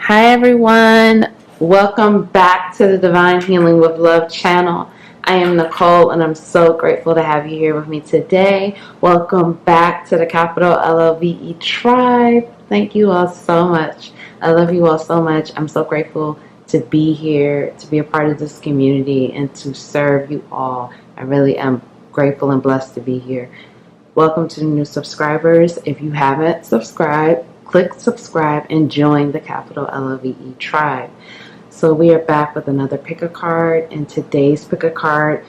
Hi everyone, welcome back to the Divine Healing with Love channel. I am Nicole and I'm so grateful to have you here with me today. Welcome back to the capital LOVE tribe. Thank you all so much. I love you all so much. I'm so grateful to be here, to be a part of this community and to serve you all. I really am grateful and blessed to be here. Welcome to the new subscribers. If you haven't subscribed, click subscribe and join the capital LOVE tribe. So we are back with another pick a card. In today's pick a card,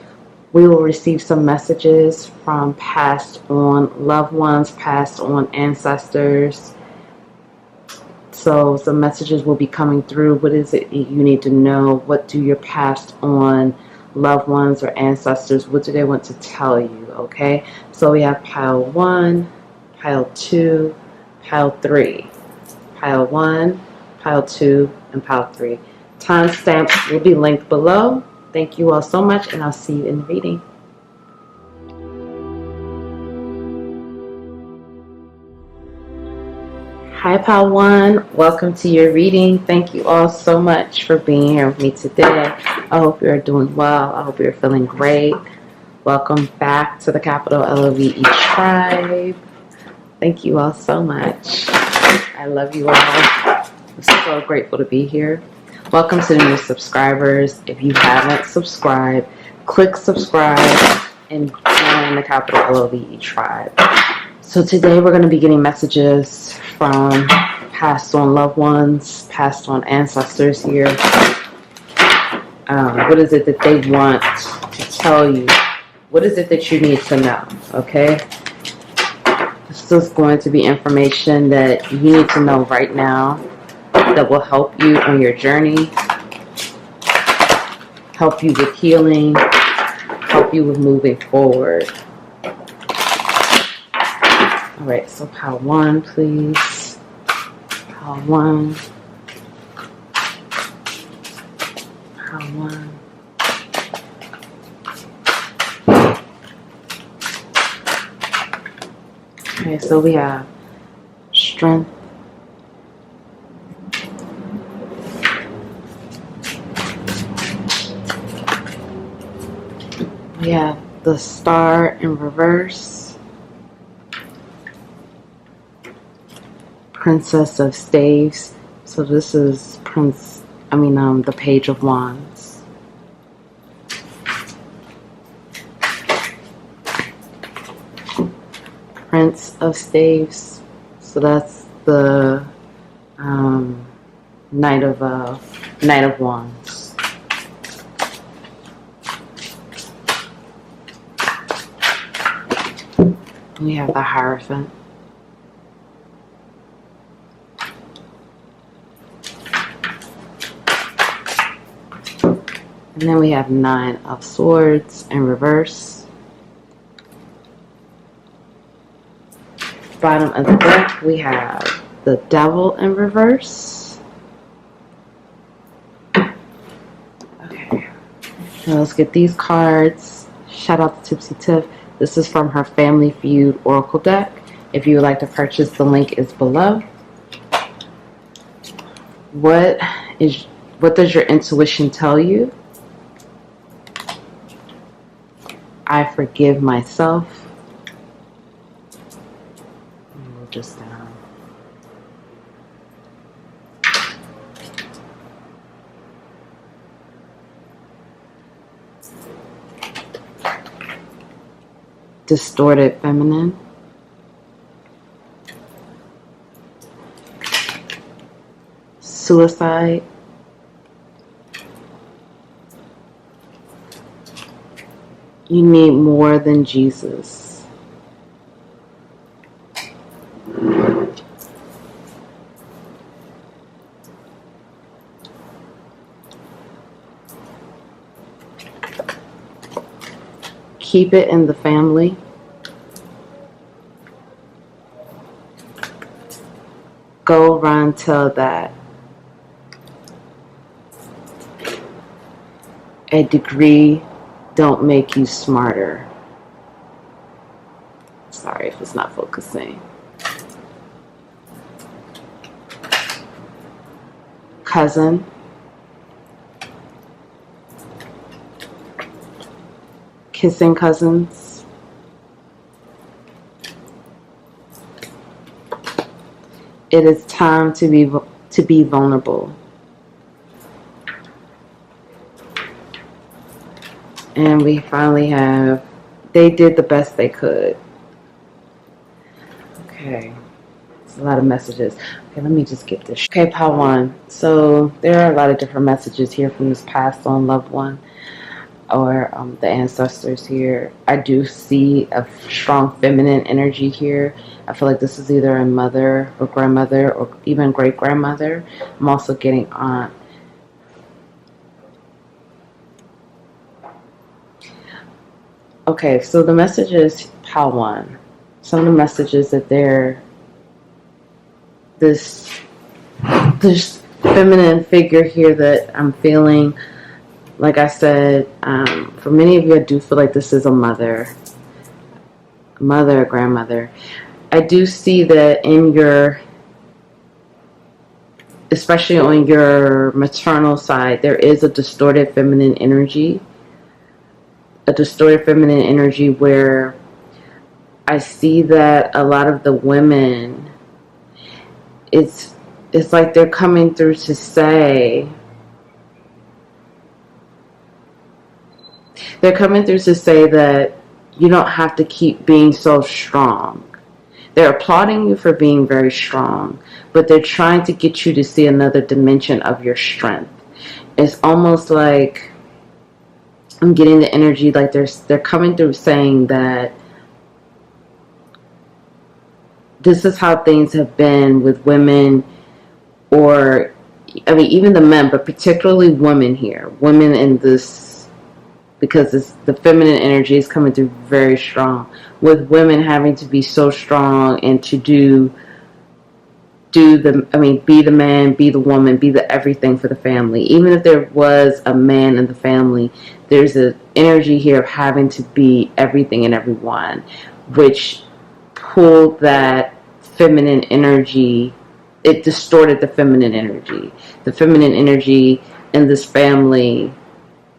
we will receive some messages from passed on loved ones, passed on ancestors. So some messages will be coming through. What is it you need to know? What do your passed on loved ones or ancestors, what do they want to tell you? Okay, so we have pile 1, pile 2, pile 3, pile 1, pile 2, and pile 3. Timestamps will be linked below. Thank you all so much, and I'll see you in the reading. Hi pile 1, welcome to your reading. Thank you all so much for being here with me today. I hope you're doing well. I hope you're feeling great. Welcome back to the capital LOVE tribe. Thank you all so much. I love you all. I'm so grateful to be here. Welcome to the new subscribers. If you haven't subscribed, click subscribe and join the capital LOVE tribe. So today we're going to be getting messages from passed on loved ones, passed on ancestors here. What is it that they want to tell you? What is it that you need to know? Okay? This is going to be information that you need to know right now that will help you on your journey, help you with healing, help you with moving forward. All right, so pile 1, please. Pile 1. Pile 1. Okay, so we have strength. We have the star in reverse. Princess of Staves. So this is the Page of Wands. Prince of Staves. So that's the Knight of Wands. We have the Hierophant. And then we have 9 of Swords in reverse. Bottom of the deck, we have the Devil in reverse. Okay, now let's get these cards. Shout out to Tipsy Tiff. This is from her Family Feud Oracle deck. If you would like to purchase, the link is below. What does your intuition tell you? I forgive myself. Move this down. Distorted feminine. Suicide. You need more than Jesus. Keep it in the family. Go run, tell that. A degree don't make you smarter. Sorry if it's not focusing. cousin, kissing cousins, it is time to be vulnerable. And we finally have, they did the best they could. Okay. It's a lot of messages. Okay, let me just get this. Okay, Pile 1. So there are a lot of different messages here from this passed on loved one or the ancestors here. I do see a strong feminine energy here. I feel like this is either a mother or grandmother or even great-grandmother. I'm also getting aunt. Okay, so the messages, Pile 1. Some of the messages that they're this feminine figure here that I'm feeling, like I said, for many of you, I do feel like this is a mother, or grandmother. I do see that in your, especially on your maternal side, there is a distorted feminine energy. A distorted feminine energy where I see that a lot of the women, it's like they're coming through to say, that you don't have to keep being so strong. They're applauding you for being very strong, but they're trying to get you to see another dimension of your strength. It's almost like I'm getting the energy like they're coming through saying that this is how things have been with women, or I mean even the men, but particularly women here. Women in this, because the feminine energy is coming through very strong, with women having to be so strong and to be the man, be the woman, be the everything for the family. Even if there was a man in the family, there's an energy here of having to be everything and everyone, which pulled that feminine energy. It distorted the feminine energy. The feminine energy in this family,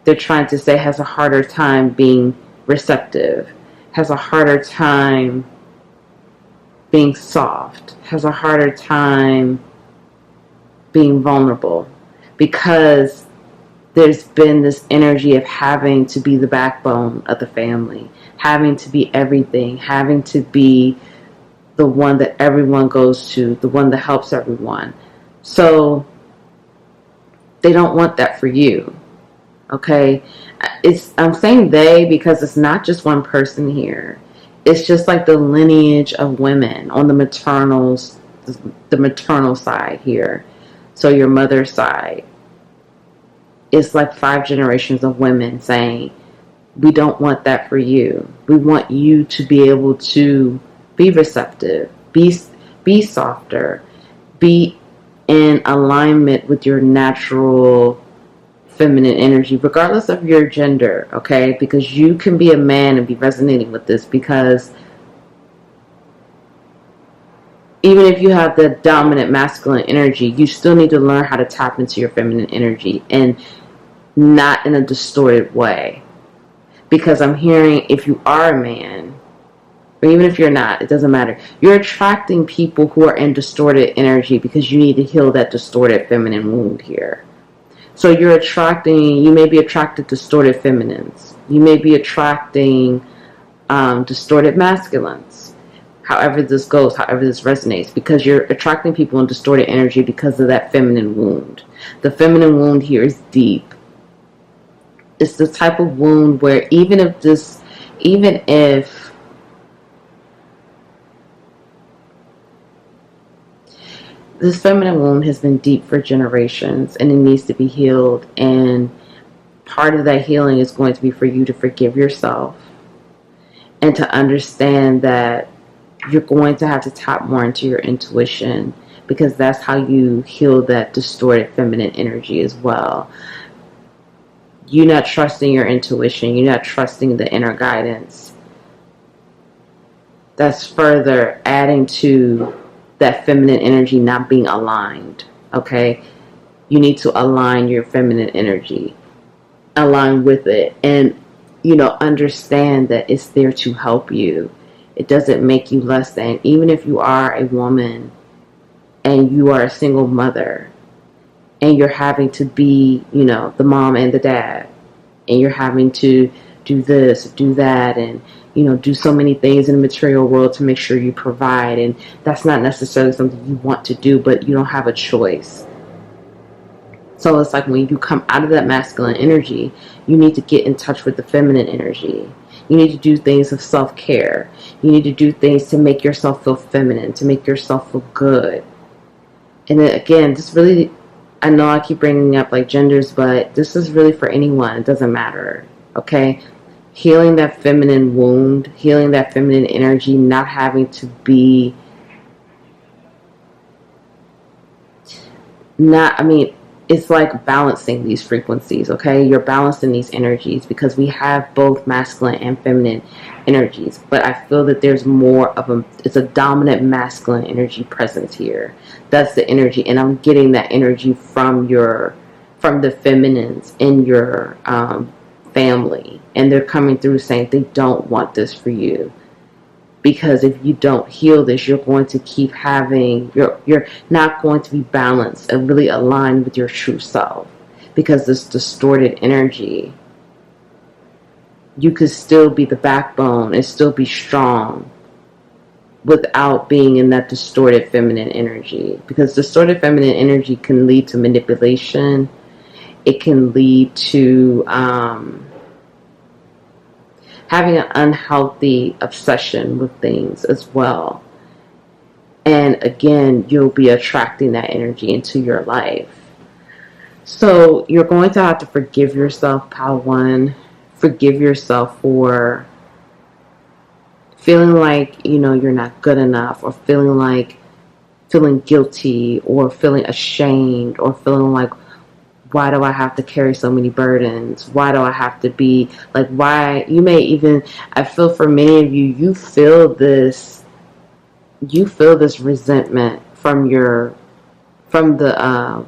they're trying to say, has a harder time being receptive, has a harder time being soft, has a harder time being vulnerable, because there's been this energy of having to be the backbone of the family, having to be everything, having to be the one that everyone goes to, the one that helps everyone. So they don't want that for you. Okay? I'm saying they because it's not just one person here. It's just like the lineage of women on the maternal side here. So your mother's side. It's like 5 generations of women saying, we don't want that for you. We want you to be able to be receptive, be softer, be in alignment with your natural feminine energy, regardless of your gender, okay? Because you can be a man and be resonating with this, because even if you have the dominant masculine energy, you still need to learn how to tap into your feminine energy, and not in a distorted way. Because I'm hearing, if you are a man, or even if you're not, it doesn't matter. You're attracting people who are in distorted energy because you need to heal that distorted feminine wound here. So you may be attracted to distorted feminines. You may be attracting distorted masculines. However this goes, however this resonates, because you're attracting people in distorted energy because of that feminine wound. The feminine wound here is deep. It's the type of wound where even if this feminine wound has been deep for generations and it needs to be healed, and part of that healing is going to be for you to forgive yourself and to understand that you're going to have to tap more into your intuition, because that's how you heal that distorted feminine energy as well. You're not trusting your intuition. You're not trusting the inner guidance. That's further adding to that feminine energy not being aligned, okay? you need to align your feminine energy, align with it, and, you know, understand that it's there to help you. It doesn't make you less than. Even if you are a woman and you are a single mother and you're having to be, you know, the mom and the dad, and you're having to do this, do that, and, you know, do so many things in the material world to make sure you provide, and that's not necessarily something you want to do, but you don't have a choice. So it's like when you come out of that masculine energy, you need to get in touch with the feminine energy. You need to do things of self-care. You need to do things to make yourself feel feminine, to make yourself feel good. And then again, this really, I know I keep bringing up like genders, but this is really for anyone. It doesn't matter. Okay? Healing that feminine wound, healing that feminine energy, not having to be, it's like balancing these frequencies, okay? You're balancing these energies because we have both masculine and feminine energies. But I feel that there's more of it's a dominant masculine energy presence here. That's the energy. And I'm getting that energy from the feminines in your family. And they're coming through saying they don't want this for you. Because if you don't heal this, you're going to keep having, you're not going to be balanced and really aligned with your true self. Because this distorted energy, you could still be the backbone and still be strong without being in that distorted feminine energy. Because distorted feminine energy can lead to manipulation. It can lead to having an unhealthy obsession with things as well. And again, you'll be attracting that energy into your life. So you're going to have to forgive yourself, Pile 1. Forgive yourself for feeling like, you know, you're not good enough, or feeling guilty, or feeling ashamed, or feeling like, why do I have to carry so many burdens? Why do I have to be like, why? You may even, I feel for many of you, you feel this resentment from the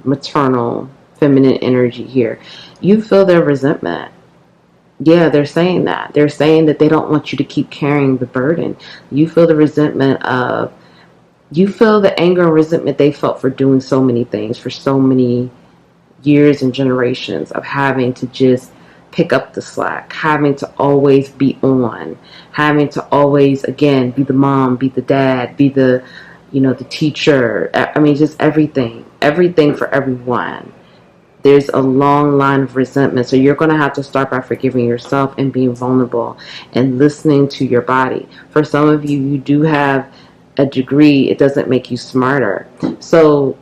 maternal feminine energy here. You feel their resentment. Yeah, they're saying that. They're saying that they don't want you to keep carrying the burden. You feel the resentment you feel the anger and resentment they felt for doing so many things, for so many years and generations of having to just pick up the slack, having to always be on, having to always, again, be the mom, be the dad, be the, you know, the teacher. I mean, just everything for everyone. There's a long line of resentment. So you're going to have to start by forgiving yourself and being vulnerable and listening to your body. For some of you, you do have a degree. It doesn't make you smarter. So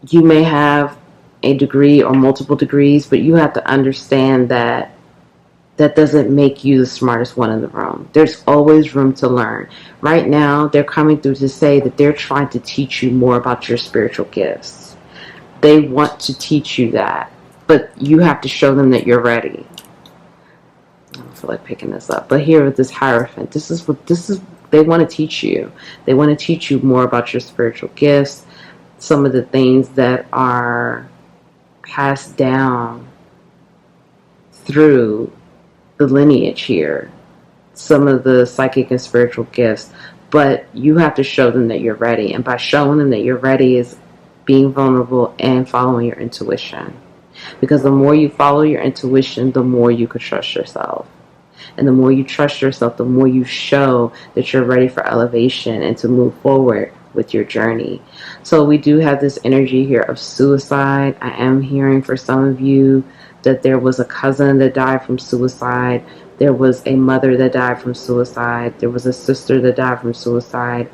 you may have a degree or multiple degrees, but you have to understand that that doesn't make you the smartest one in the room. There's always room to learn. Right now, they're coming through to say that they're trying to teach you more about your spiritual gifts. They want to teach you that, but you have to show them that you're ready. I don't feel like picking this up, but here with this Hierophant, they want to teach you. They want to teach you more about your spiritual gifts, some of the things that are passed down through the lineage here, some of the psychic and spiritual gifts, but you have to show them that you're ready. And by showing them that you're ready is being vulnerable and following your intuition. Because the more you follow your intuition, the more you could trust yourself. And the more you trust yourself, the more you show that you're ready for elevation and to move forward with your journey. So we do have this energy here of suicide. I am hearing for some of you that there was a cousin that died from suicide. There was a mother that died from suicide. There was a sister that died from suicide.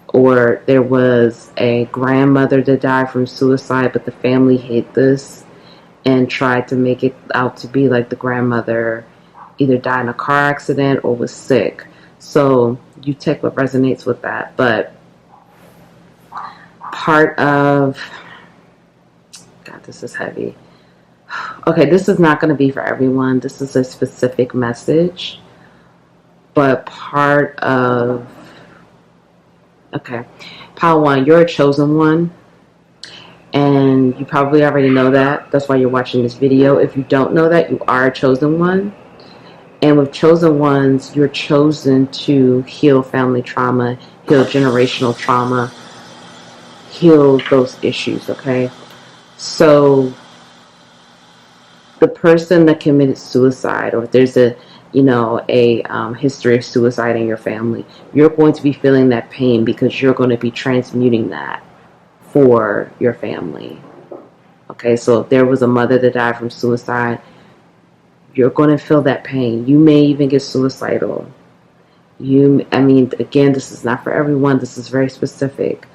Or there was a grandmother that died from suicide, but the family hid this and tried to make it out to be like the grandmother either died in a car accident or was sick. So you take what resonates with that. But part of, God, this is heavy. Okay, this is not going to be for everyone. This is a specific message. But part of, okay, Pile 1, you're a chosen one. And you probably already know that. That's why you're watching this video. If you don't know that, you are a chosen one. And with chosen ones, you're chosen to heal family trauma, heal generational trauma, heal those issues, okay? So the person that committed suicide, or if there's a history of suicide in your family, you're going to be feeling that pain because you're going to be transmuting that for your family. Okay, so if there was a mother that died from suicide, you're going to feel that pain. You may even get suicidal. Again, this is not for everyone. This is very specific.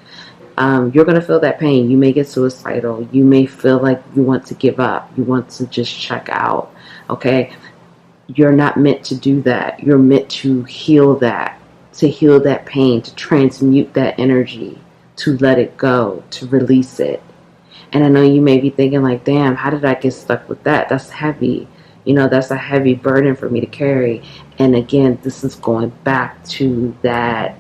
You're going to feel that pain. You may get suicidal. You may feel like you want to give up. You want to just check out. Okay? You're not meant to do that. You're meant to heal that pain, to transmute that energy, to let it go, to release it. And I know you may be thinking like, damn, how did I get stuck with that? That's heavy. That's a heavy burden for me to carry. And again, this is going back to that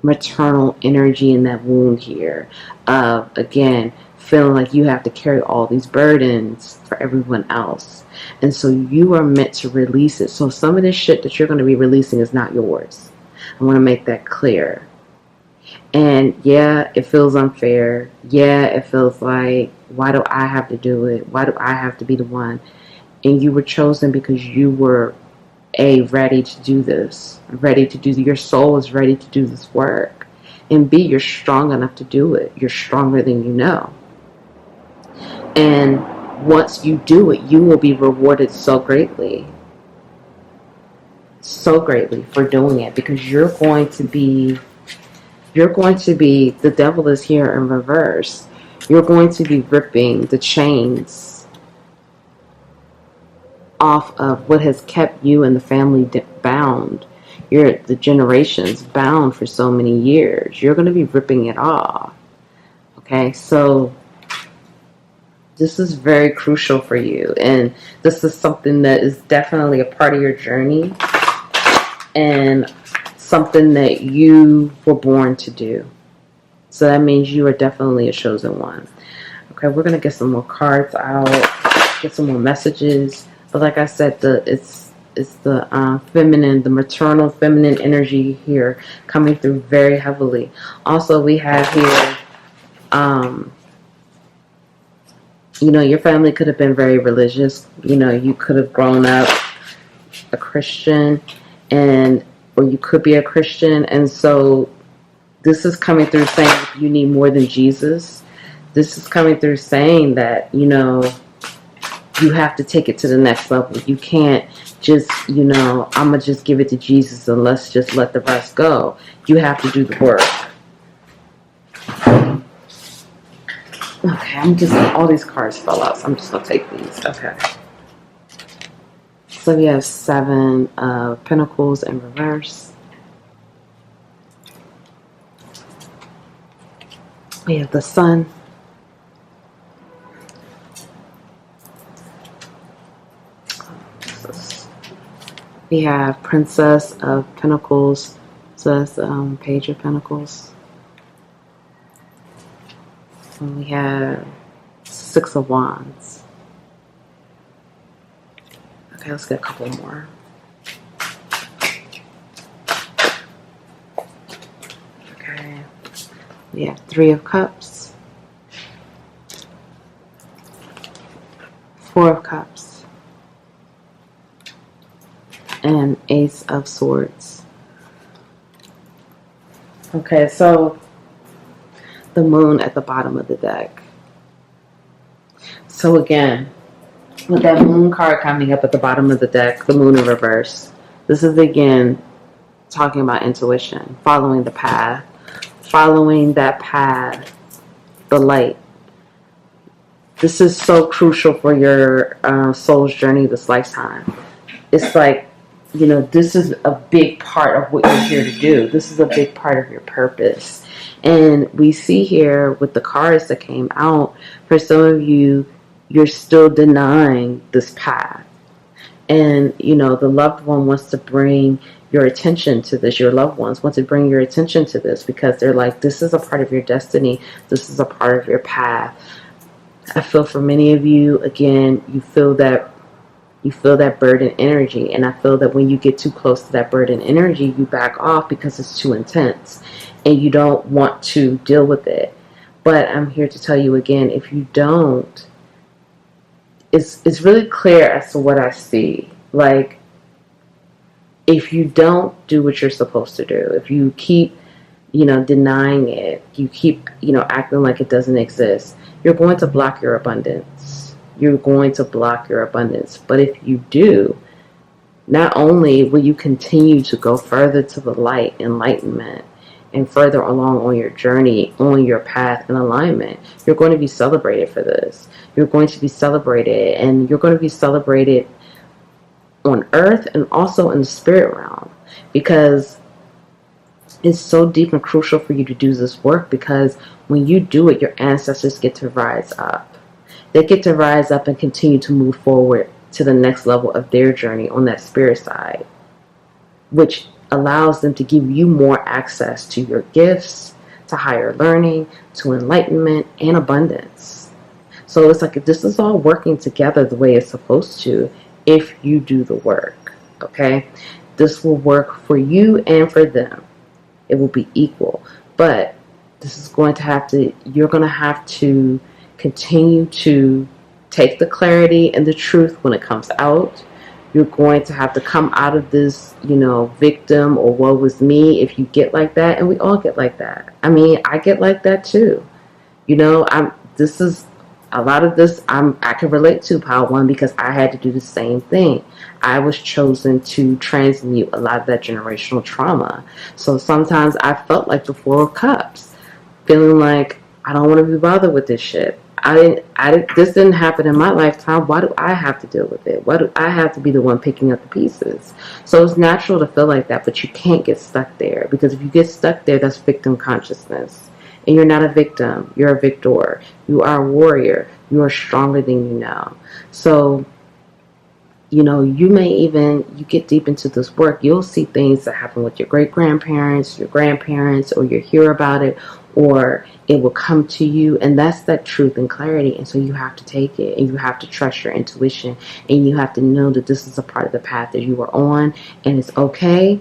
maternal energy in that wound here of, again, feeling like you have to carry all these burdens for everyone else. And so you are meant to release it. So some of this shit that you're going to be releasing is not yours. I want to make that clear. And yeah, it feels unfair. Yeah, it feels like, why do I have to do it? Why do I have to be the one? And you were chosen because you were ready to do this, your soul is ready to do this work. And B, you're strong enough to do it. You're stronger than you know. And once you do it, you will be rewarded so greatly for doing it, because you're going to be, the devil is here in reverse. You're going to be ripping the chains off of what has kept you and the family bound. You're the generations bound for so many years. You're going to be ripping it off. Okay, so this is very crucial for you, and this is something that is definitely a part of your journey and something that you were born to do. So that means you are definitely a chosen one. Okay, we're going to get some more cards out, get some more messages. But like I said, it's the feminine, the maternal feminine energy here coming through very heavily. Also, we have here, your family could have been very religious. You could have grown up a Christian, or you could be a Christian. And so this is coming through saying you need more than Jesus. This is coming through saying that, you have to take it to the next level. You can't just, I'm going to just give it to Jesus and let's just let the rest go. You have to do the work. Okay, all these cards fell out, so I'm just going to take these. Okay. So we have 7 of Pentacles in reverse. We have the Sun. We have Princess of Pentacles, so that's Page of Pentacles. And we have 6 of Wands. Okay, let's get a couple more. Okay, we have 3 of Cups, 4 of Cups, and Ace of Swords. Okay, so the Moon at the bottom of the deck. So again, with that Moon card coming up at the bottom of the deck, the Moon in reverse, this is again talking about intuition, following the path, following that path, the light. This is so crucial for your soul's journey this lifetime. It's like, this is a big part of what you're here to do. This is a big part of your purpose. And we see here with the cards that came out, for some of you, you're still denying this path. And, you know, the loved one wants to bring your attention to this. Your loved ones want to bring your attention to this because they're like, this is a part of your destiny. This is a part of your path. I feel for many of you, again, you feel that burden energy. And I feel that when you get too close to that burden energy, you back off because it's too intense and you don't want to deal with it. But I'm here to tell you again, if you don't, it's really clear as to what I see. Like, if you don't do what you're supposed to do, if you keep, you know, denying it, you keep, you know, acting like it doesn't exist, you're going to block your abundance. You're going to block your abundance. But if you do, not only will you continue to go further to the light, enlightenment, and further along on your journey, on your path and alignment, you're going to be celebrated for this. You're going to be celebrated, and you're going to be celebrated on earth and also in the spirit realm, because it's so deep and crucial for you to do this work, because when you do it, your ancestors get to rise up. They get to rise up and continue to move forward to the next level of their journey on that spirit side, which allows them to give you more access to your gifts, to higher learning, to enlightenment and abundance. So it's like this is all working together the way it's supposed to if you do the work, okay? This will work for you and for them. It will be equal. But this is going to have to, you're going to have to continue to take the clarity and the truth when it comes out. You're going to have to come out of this, you know, victim or woe was me if you get like that. And we all get like that. I mean, I get like that too. You know, this is a lot of this I can relate to, Power One, because I had to do the same thing. I was chosen to transmute a lot of that generational trauma. So sometimes I felt like the Four of Cups, feeling like I don't want to be bothered with this shit. This didn't happen in my lifetime. Why do I have to deal with it? Why do I have to be the one picking up the pieces? So it's natural to feel like that, but you can't get stuck there, because if you get stuck there, that's victim consciousness. And you're not a victim. You're a victor. You are a warrior. You are stronger than you know. So, you know, you get deep into this work, you'll see things that happen with your great-grandparents, your grandparents, or you hear about it, or it will come to you, and that's that truth and clarity. And so you have to take it, and you have to trust your intuition, and you have to know that this is a part of the path that you are on, and it's okay.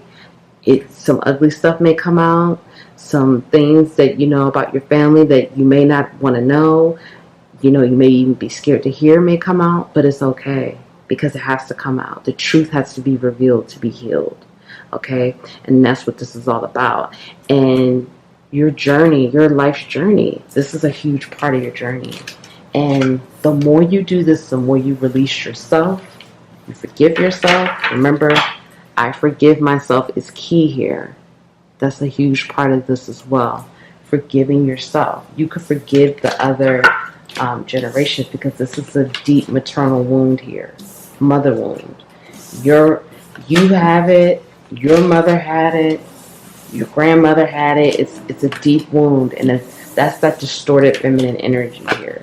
Some ugly stuff may come out, some things that you know about your family that you may not want to know, you know, you may even be scared to hear may come out, but it's okay, because it has to come out. The truth has to be revealed to be healed, okay? And that's what this is all about. And your journey, your life's journey, this is a huge part of your journey. And the more you do this, the more you release yourself, you forgive yourself. Remember, I forgive myself is key here. That's a huge part of this as well. Forgiving yourself. You could forgive the other generations, because this is a deep maternal wound here. Mother wound. You have it. Your mother had it. Your grandmother had it. It's a deep wound, and that's that distorted feminine energy here.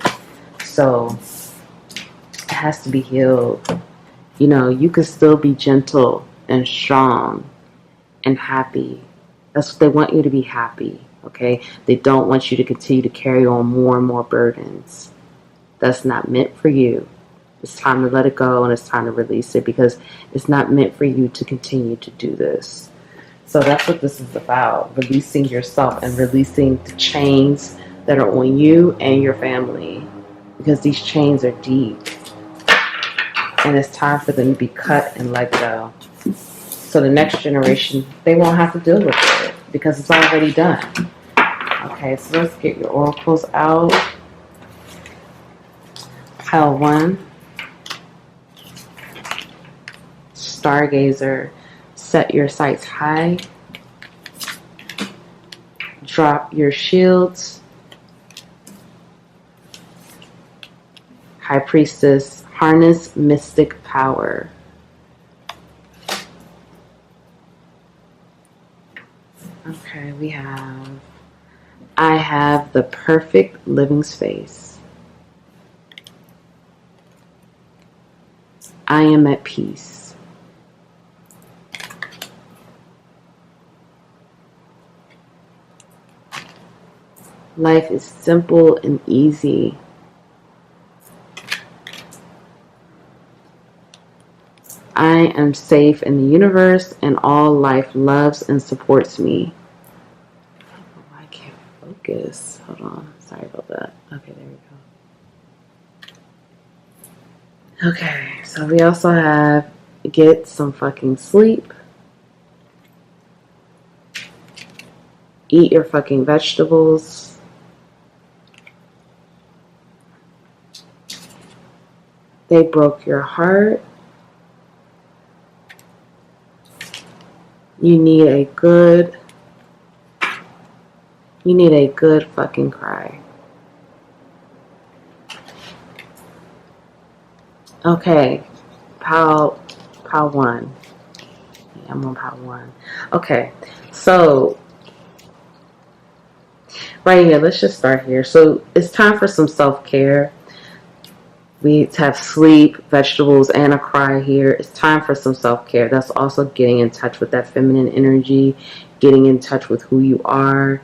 So it has to be healed. You know, you can still be gentle and strong and happy. That's what they want you to be, happy, okay? They don't want you to continue to carry on more and more burdens. That's not meant for you. It's time to let it go, and it's time to release it, because it's not meant for you to continue to do this. So that's what this is about, releasing yourself and releasing the chains that are on you and your family, because these chains are deep, and it's time for them to be cut and let go. So the next generation, they won't have to deal with it, because it's already done. Okay, so let's get your oracles out. Pile 1. Stargazer, set your sights high. Drop your shields. High Priestess, harness mystic power. Okay, we have, I have the perfect living space. I am at peace. Life is simple and easy. I am safe in the universe and all life loves and supports me. I can't focus. Hold on. Sorry about that. Okay, there we go. Okay, so we also have get some fucking sleep. Eat your fucking vegetables. They broke your heart. You need a good fucking cry. Okay, pile 1. Yeah, I'm on pile 1. Okay, so right here, let's just start here. So it's time for some self-care. We have sleep, vegetables, and a cry here. It's time for some self-care. That's also getting in touch with that feminine energy, getting in touch with who you are,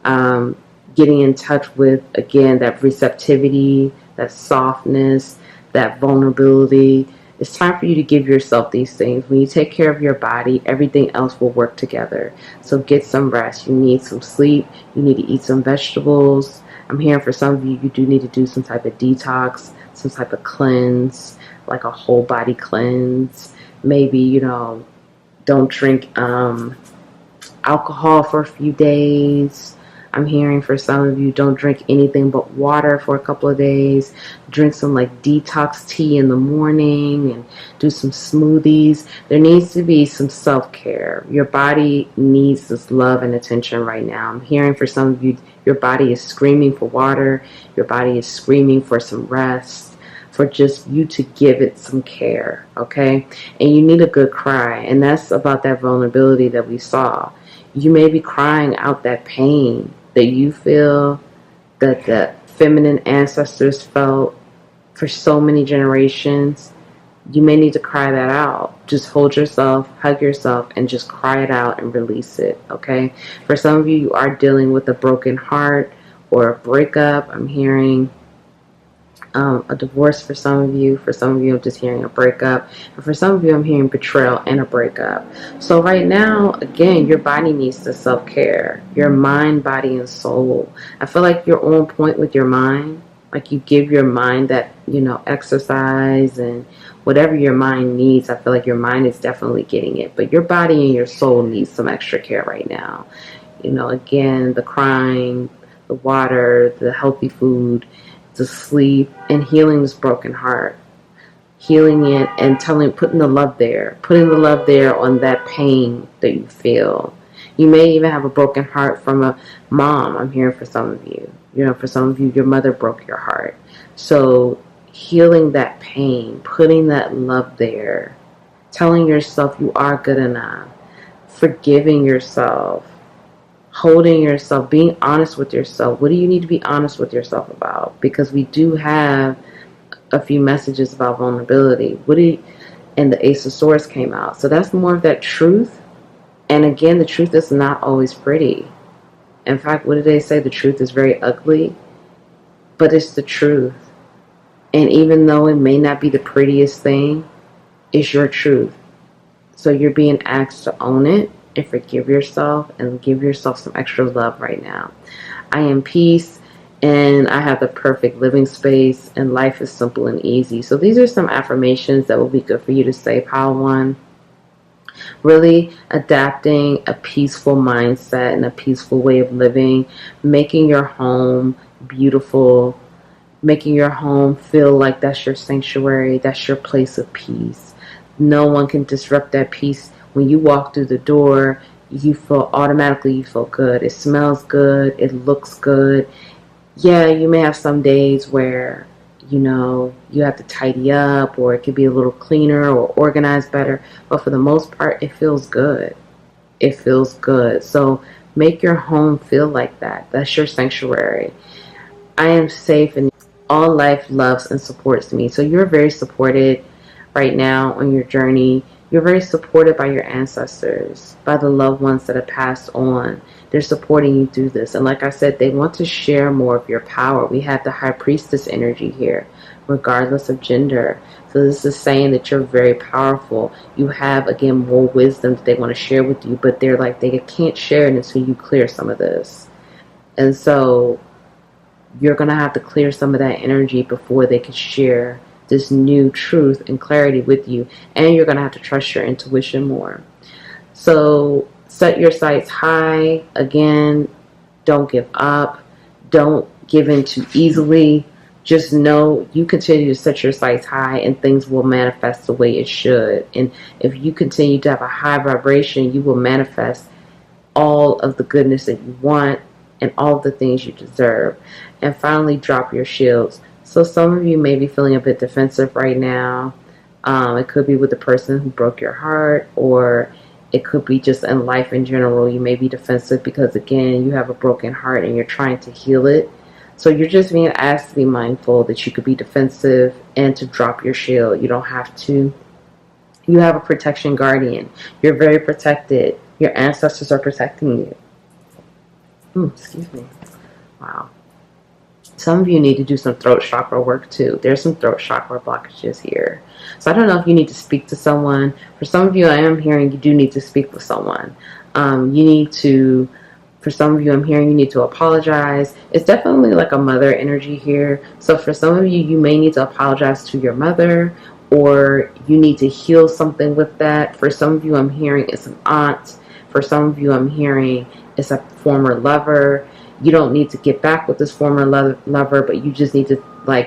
getting in touch with, again, that receptivity, that softness, that vulnerability. It's time for you to give yourself these things. When you take care of your body, everything else will work together. So get some rest. You need some sleep. You need to eat some vegetables. I'm hearing for some of you, you do need to do some type of detox, some type of cleanse, like a whole body cleanse. Maybe, don't drink alcohol for a few days. I'm hearing for some of you, don't drink anything but water for a couple of days. Drink some like detox tea in the morning and do some smoothies. There needs to be some self-care. Your body needs this love and attention right now. I'm hearing for some of you, your body is screaming for water. Your body is screaming for some rest, for just you to give it some care, okay? And you need a good cry, and that's about that vulnerability that we saw. You may be crying out that pain that you feel, that the feminine ancestors felt for so many generations. You may need to cry that out. Just hold yourself, hug yourself, and just cry it out and release it, okay? For some of you, you are dealing with a broken heart or a breakup. I'm hearing a divorce for some of you. For some of you, I'm just hearing a breakup. And for some of you, I'm hearing betrayal and a breakup. So right now, again, your body needs to self-care. Your mind, body, and soul. I feel like you're on point with your mind. Like you give your mind that, exercise and whatever your mind needs. I feel like your mind is definitely getting it. But your body and your soul needs some extra care right now. Again, the crying, the water, the healthy food, the sleep, and healing this broken heart. Healing it and putting the love there. Putting the love there on that pain that you feel. You may even have a broken heart from a mom. I'm hearing for some of you. For some of you, your mother broke your heart. So healing that pain, putting that love there, telling yourself you are good enough, forgiving yourself, holding yourself, being honest with yourself. What do you need to be honest with yourself about? Because we do have a few messages about vulnerability. And the Ace of Swords came out. So that's more of that truth. And again, the truth is not always pretty. In fact, what did they say? The truth is very ugly. But it's the truth. And even though it may not be the prettiest thing, it's your truth. So you're being asked to own it and forgive yourself and give yourself some extra love right now. I am peace and I have the perfect living space and life is simple and easy. So these are some affirmations that will be good for you to say, pile 1. Really adapting a peaceful mindset and a peaceful way of living, making your home beautiful, making your home feel like that's your sanctuary, that's your place of peace. No one can disrupt that peace. When you walk through the door, you feel good. It smells good. It looks good. Yeah, you may have some days where, you have to tidy up or it could be a little cleaner or organized better. But for the most part, it feels good. It feels good. So make your home feel like that. That's your sanctuary. I am safe and all life loves and supports me. So you're very supported. right now on your journey. You're very supported by your ancestors, by the loved ones that have passed on. They're supporting you through this. And like I said, they want to share more of your power. We have the high priestess energy here, regardless of gender. So this is saying that you're very powerful. You have, again, more wisdom that they want to share with you, but they're like, they can't share it until you clear some of this. And so you're going to have to clear some of that energy before they can share this new truth and clarity with you. And you're going to have to trust your intuition more. So set your sights high. Again, don't give up. Don't give in too easily. Just know you continue to set your sights high and things will manifest the way it should. And if you continue to have a high vibration, you will manifest all of the goodness that you want and all of the things you deserve. And finally, drop your shields. So some of you may be feeling a bit defensive right now. It could be with the person who broke your heart, or it could be just in life in general. You may be defensive because, again, you have a broken heart and you're trying to heal it. So you're just being asked to be mindful that you could be defensive and to drop your shield. You don't have to. You have a protection guardian. You're very protected. Your ancestors are protecting you. Excuse me. Wow. Some of you need to do some throat chakra work too. There's some throat chakra blockages here. So I don't know if you need to speak to someone. For some of you, I am hearing you do need to speak with someone. For some of you, I'm hearing you need to apologize. It's definitely like a mother energy here. So for some of you, you may need to apologize to your mother, or you need to heal something with that. For some of you, I'm hearing it's an aunt. For some of you, I'm hearing it's a former lover. You don't need to get back with this former lover, but you just need to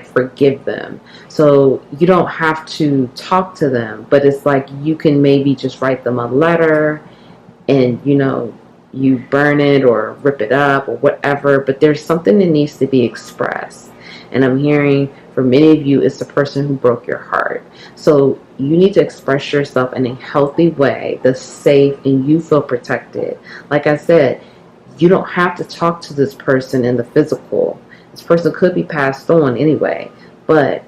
forgive them. So you don't have to talk to them, but it's like you can maybe just write them a letter and, you burn it or rip it up or whatever, but there's something that needs to be expressed. And I'm hearing for many of you, it's the person who broke your heart. So you need to express yourself in a healthy way that's safe and you feel protected. Like I said, you don't have to talk to this person in the physical. This person could be passed on anyway, but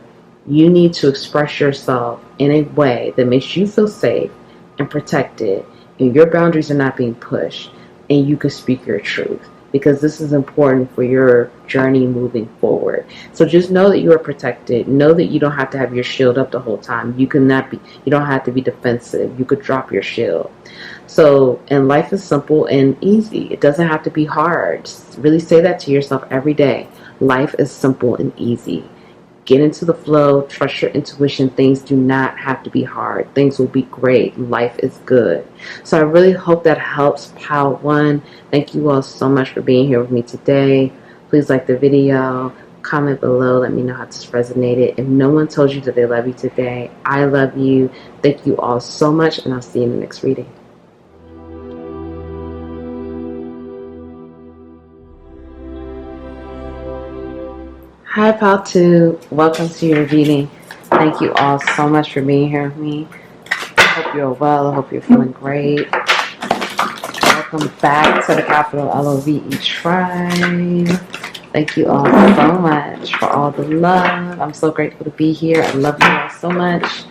you need to express yourself in a way that makes you feel safe and protected, and your boundaries are not being pushed, and you can speak your truth, because this is important for your journey moving forward. So just know that you are protected. Know that you don't have to have your shield up the whole time. You don't have to be defensive. You could drop your shield. So, and life is simple and easy. It doesn't have to be hard. Just really say that to yourself every day. Life is simple and easy. Get into the flow. Trust your intuition. Things do not have to be hard. Things will be great. Life is good. So I really hope that helps, Pile 1. Thank you all so much for being here with me today. Please like the video. Comment below. Let me know how this resonated. If no one told you that they love you today, I love you. Thank you all so much, and I'll see you in the next reading. Hi, Pal 2. Welcome to your reading. Thank you all so much for being here with me. I hope you're well. I hope you're feeling great. Welcome back to the Capital LOVE Tribe. Thank you all so much for all the love. I'm so grateful to be here. I love you all so much.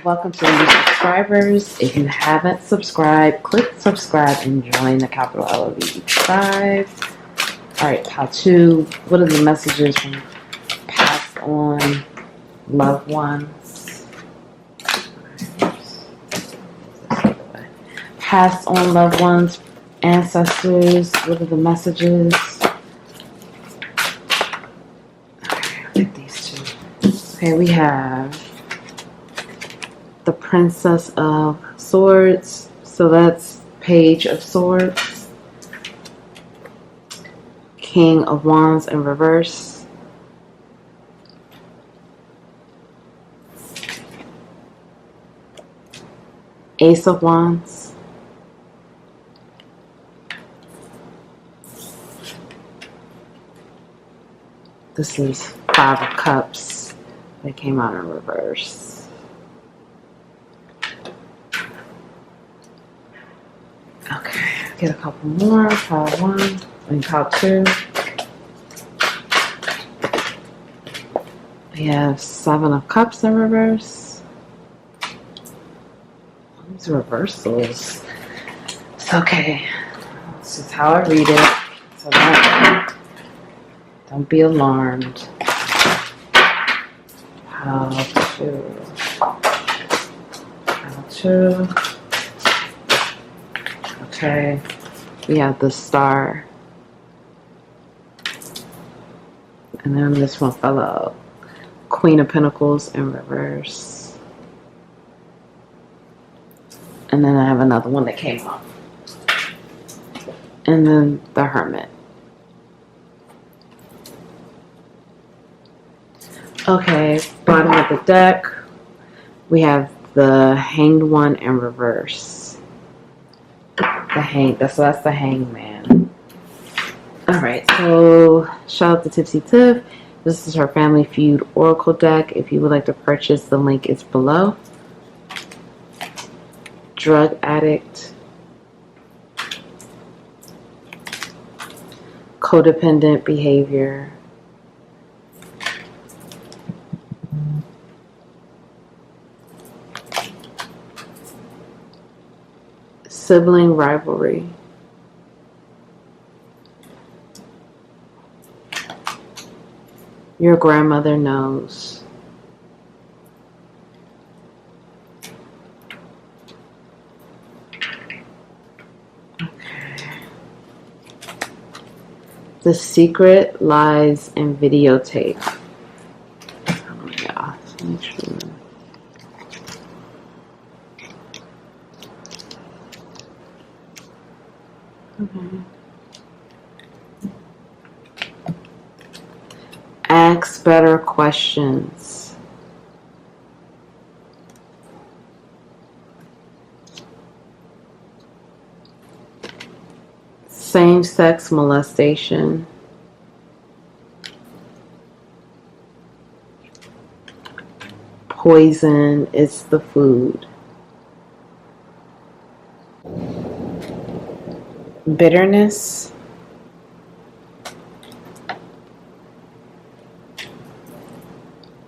Welcome to the new subscribers. If you haven't subscribed, click subscribe and join the Capital LOVE Tribe. Alright, Pal 2, what are the messages from passed on loved ones? Passed on loved ones, ancestors, what are the messages? Alright, I'll take these two. Okay, we have the Princess of Swords, so that's Page of Swords. King of Wands in reverse. Ace of Wands. This is Five of Cups. They came out in reverse. Okay, get a couple more. Pile 1 and Pile 2. We have Seven of Cups in reverse. These reversals. It's okay. This is how I read it. So don't be alarmed. How to. Okay. We have the Star. And then this one fell out. Queen of Pentacles in reverse. And then I have another one that came up. And then the Hermit. Okay, bottom of the deck, we have the Hanged One in reverse. That's the Hangman. Alright, so shout out to Tipsy Tiff. This is her Family Feud Oracle deck. If you would like to purchase, the link is below. Drug addict. Codependent behavior. Sibling rivalry. Your grandmother knows. Okay. The secret lies in videotape. Oh yeah, make sure. Okay. Ask better questions. Same-sex molestation. Poison is the food. Bitterness.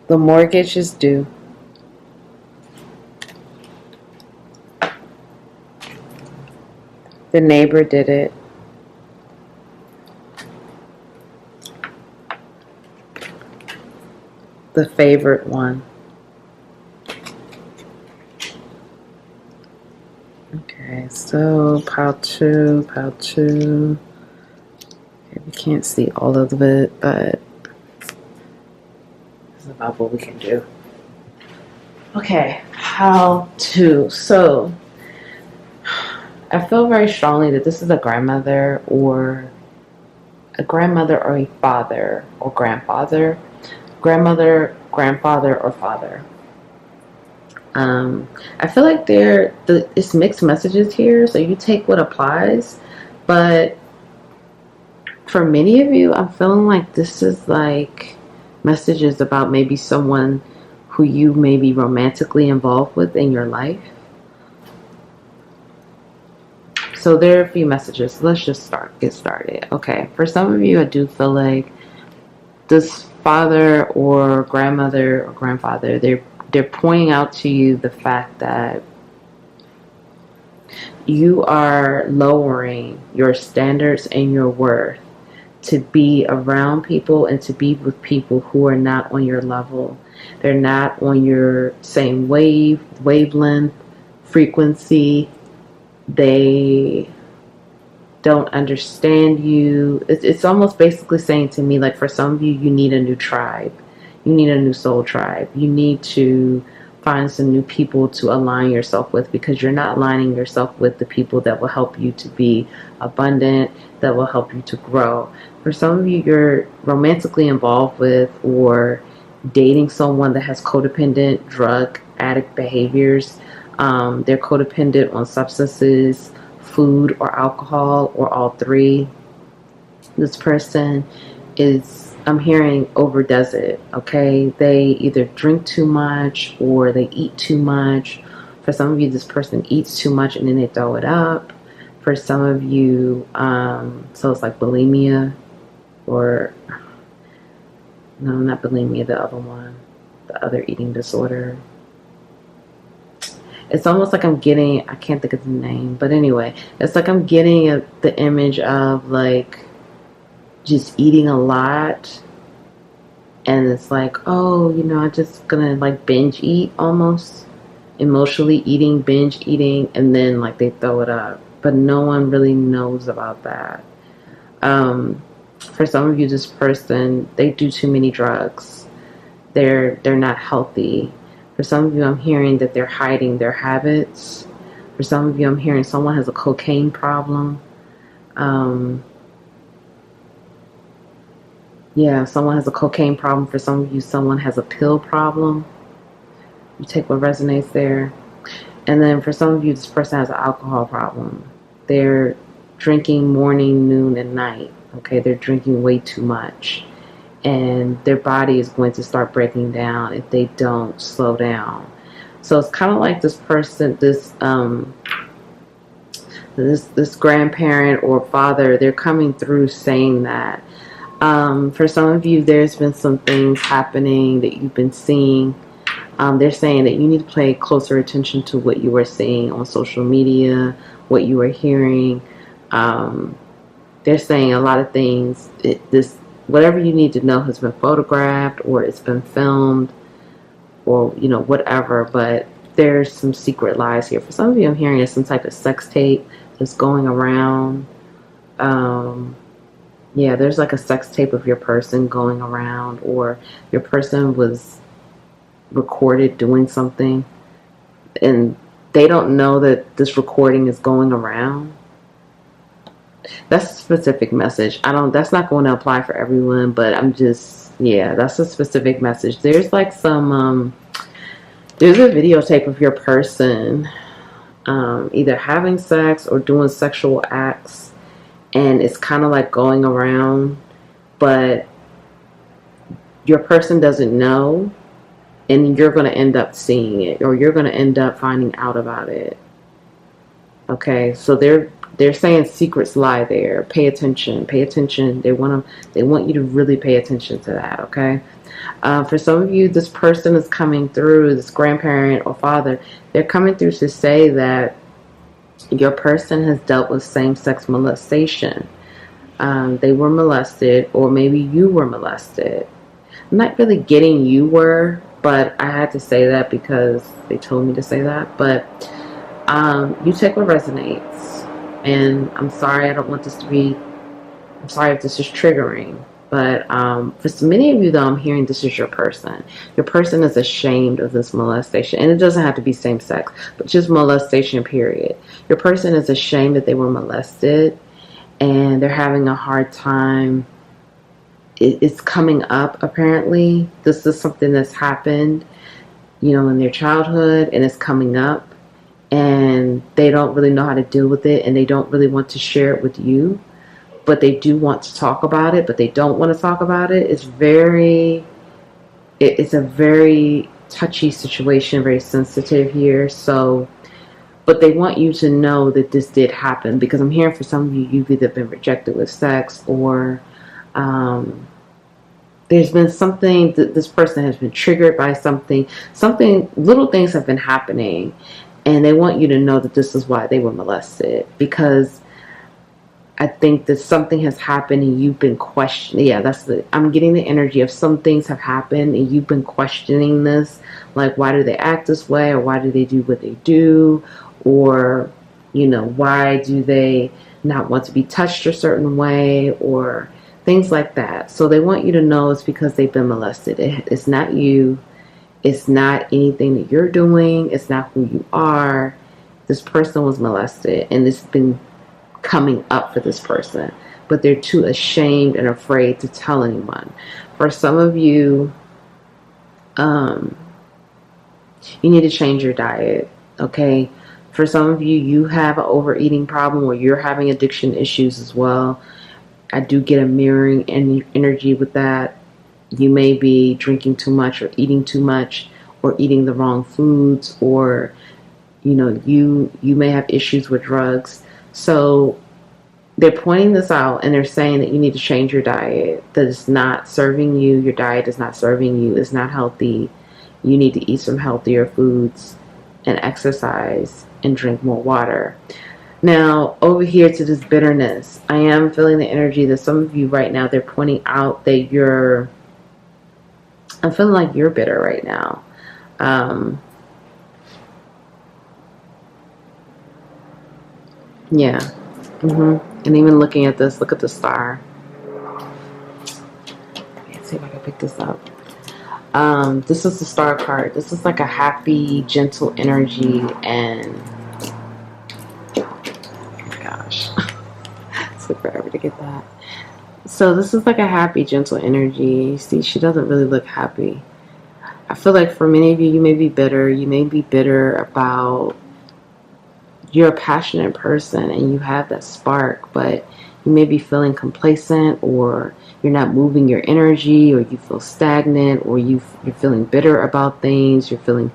The mortgage is due. The neighbor did it. The favorite one. Okay, so pile two. Okay, we can't see all of it, but it's about what we can do. Okay, how to. So, I feel very strongly that this is a grandmother or a father or grandfather. Grandmother, grandfather, or father. I feel like it's mixed messages here, so you take what applies. But for many of you, I'm feeling like this is like messages about maybe someone who you may be romantically involved with in your life. So there are a few messages. Let's just get started. Okay, for some of you, I do feel like this father or grandmother or grandfather, they're pointing out to you the fact that you are lowering your standards and your worth to be around people and to be with people who are not on your level. They're not on your same wavelength, frequency. They don't understand you. It's almost basically saying to me, like, for some of you, you need a new tribe. You need a new soul tribe. You need to find some new people to align yourself with, because you're not aligning yourself with the people that will help you to be abundant, that will help you to grow. For some of you, you're romantically involved with or dating someone that has codependent, drug addict behaviors. They're codependent on substances, food, or alcohol, or all three. This person is, I'm hearing, overdoes it, okay? They either drink too much or they eat too much. For some of you, this person eats too much and then they throw it up. For some of you, so it's like bulimia, or No, not bulimia, the other one. The other eating disorder. It's almost like I'm getting, I can't think of the name, but anyway, it's like I'm getting the image of like just eating a lot. And it's like, oh, I'm just gonna like binge eat almost. Emotionally eating, binge eating, and then like they throw it up. But no one really knows about that. For some of you, this person, they do too many drugs. They're not healthy. For some of you, I'm hearing that they're hiding their habits. For some of you, I'm hearing someone has a cocaine problem. Yeah, someone has a cocaine problem. For some of you, someone has a pill problem. You take what resonates there. And then for some of you, this person has an alcohol problem. They're drinking morning, noon, and night. Okay, they're drinking way too much. And their body is going to start breaking down if they don't slow down. So it's kind of like this person, this grandparent or father, they're coming through saying that. For some of you, there's been some things happening that you've been seeing. They're saying that you need to pay closer attention to what you are seeing on social media, what you are hearing. They're saying a lot of things. Whatever you need to know has been photographed or it's been filmed or, whatever. But there's some secret lies here. For some of you, I'm hearing there's some type of sex tape that's going around. Yeah, there's like a sex tape of your person going around, or your person was recorded doing something and they don't know that this recording is going around. That's a specific message. That's not going to apply for everyone, but that's a specific message. There's like there's a videotape of your person either having sex or doing sexual acts, and it's kind of like going around, but your person doesn't know, and you're going to end up seeing it, or you're going to end up finding out about it. Okay, so they're saying secrets lie there. Pay attention. Pay attention. They want you to really pay attention to that. Okay. For some of you, this person is coming through. This grandparent or father, they're coming through to say that your person has dealt with same-sex molestation. They were molested, or maybe you were molested. I'm not really getting you were, but I had to say that because they told me to say that. But you take what resonates. And I'm sorry, I'm sorry if this is triggering. But for so many of you, though, I'm hearing this is your person. Your person is ashamed of this molestation. And it doesn't have to be same sex, but just molestation, period. Your person is ashamed that they were molested, and they're having a hard time. It's coming up, apparently. This is something that's happened, in their childhood, and it's coming up. And they don't really know how to deal with it, and they don't really want to share it with you. But they do want to talk about it, but they don't want to talk about it. It's a very touchy situation, very sensitive here. So, but they want you to know that this did happen, because I'm hearing for some of you, you've either been rejected with sex, or there's been something that this person has been triggered by something, little things have been happening, and they want you to know that this is why they were molested, because I think that something has happened and you've been questioning. Yeah, I'm getting the energy of some things have happened and you've been questioning this. Like, why do they act this way? Or why do they do what they do? Or, why do they not want to be touched a certain way? Or things like that. So they want you to know it's because they've been molested. It's not you. It's not anything that you're doing. It's not who you are. This person was molested, and it's been coming up for this person, but they're too ashamed and afraid to tell anyone. For some of you, you need to change your diet. Okay. For some of you, you have an overeating problem, or you're having addiction issues as well. I do get a mirroring energy with that. You may be drinking too much, or eating too much, or eating the wrong foods, or you may have issues with drugs. So they're pointing this out, and they're saying that you need to change your diet. That is not serving you. Your diet is not serving you. It's not healthy. You need to eat some healthier foods and exercise and drink more water. Now, over here to this bitterness, I am feeling the energy that some of you right now, they're pointing out that I'm feeling like you're bitter right now. Yeah. And even looking at this, look at the star. Let's see if I can pick this up. This is the star card. This is like a happy, gentle energy, and oh my gosh, it took forever to get that. So this is like a happy, gentle energy. See, she doesn't really look happy. I feel like for many of you, you may be bitter. You may be bitter about, you're a passionate person and you have that spark, but you may be feeling complacent, or you're not moving your energy, or you feel stagnant, or you're feeling bitter about things. You're feeling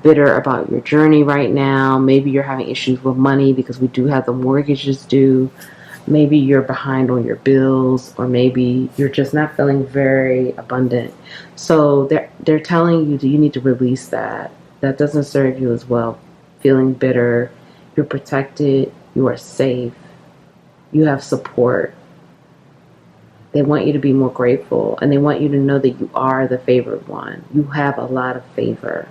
bitter about your journey right now. Maybe you're having issues with money because we do have the mortgages due. Maybe you're behind on your bills, or maybe you're just not feeling very abundant. So they're telling you that you need to release that. That doesn't serve you as well. Feeling bitter, you're protected, you are safe, you have support. They want you to be more grateful, and they want you to know that you are the favored one. You have a lot of favor,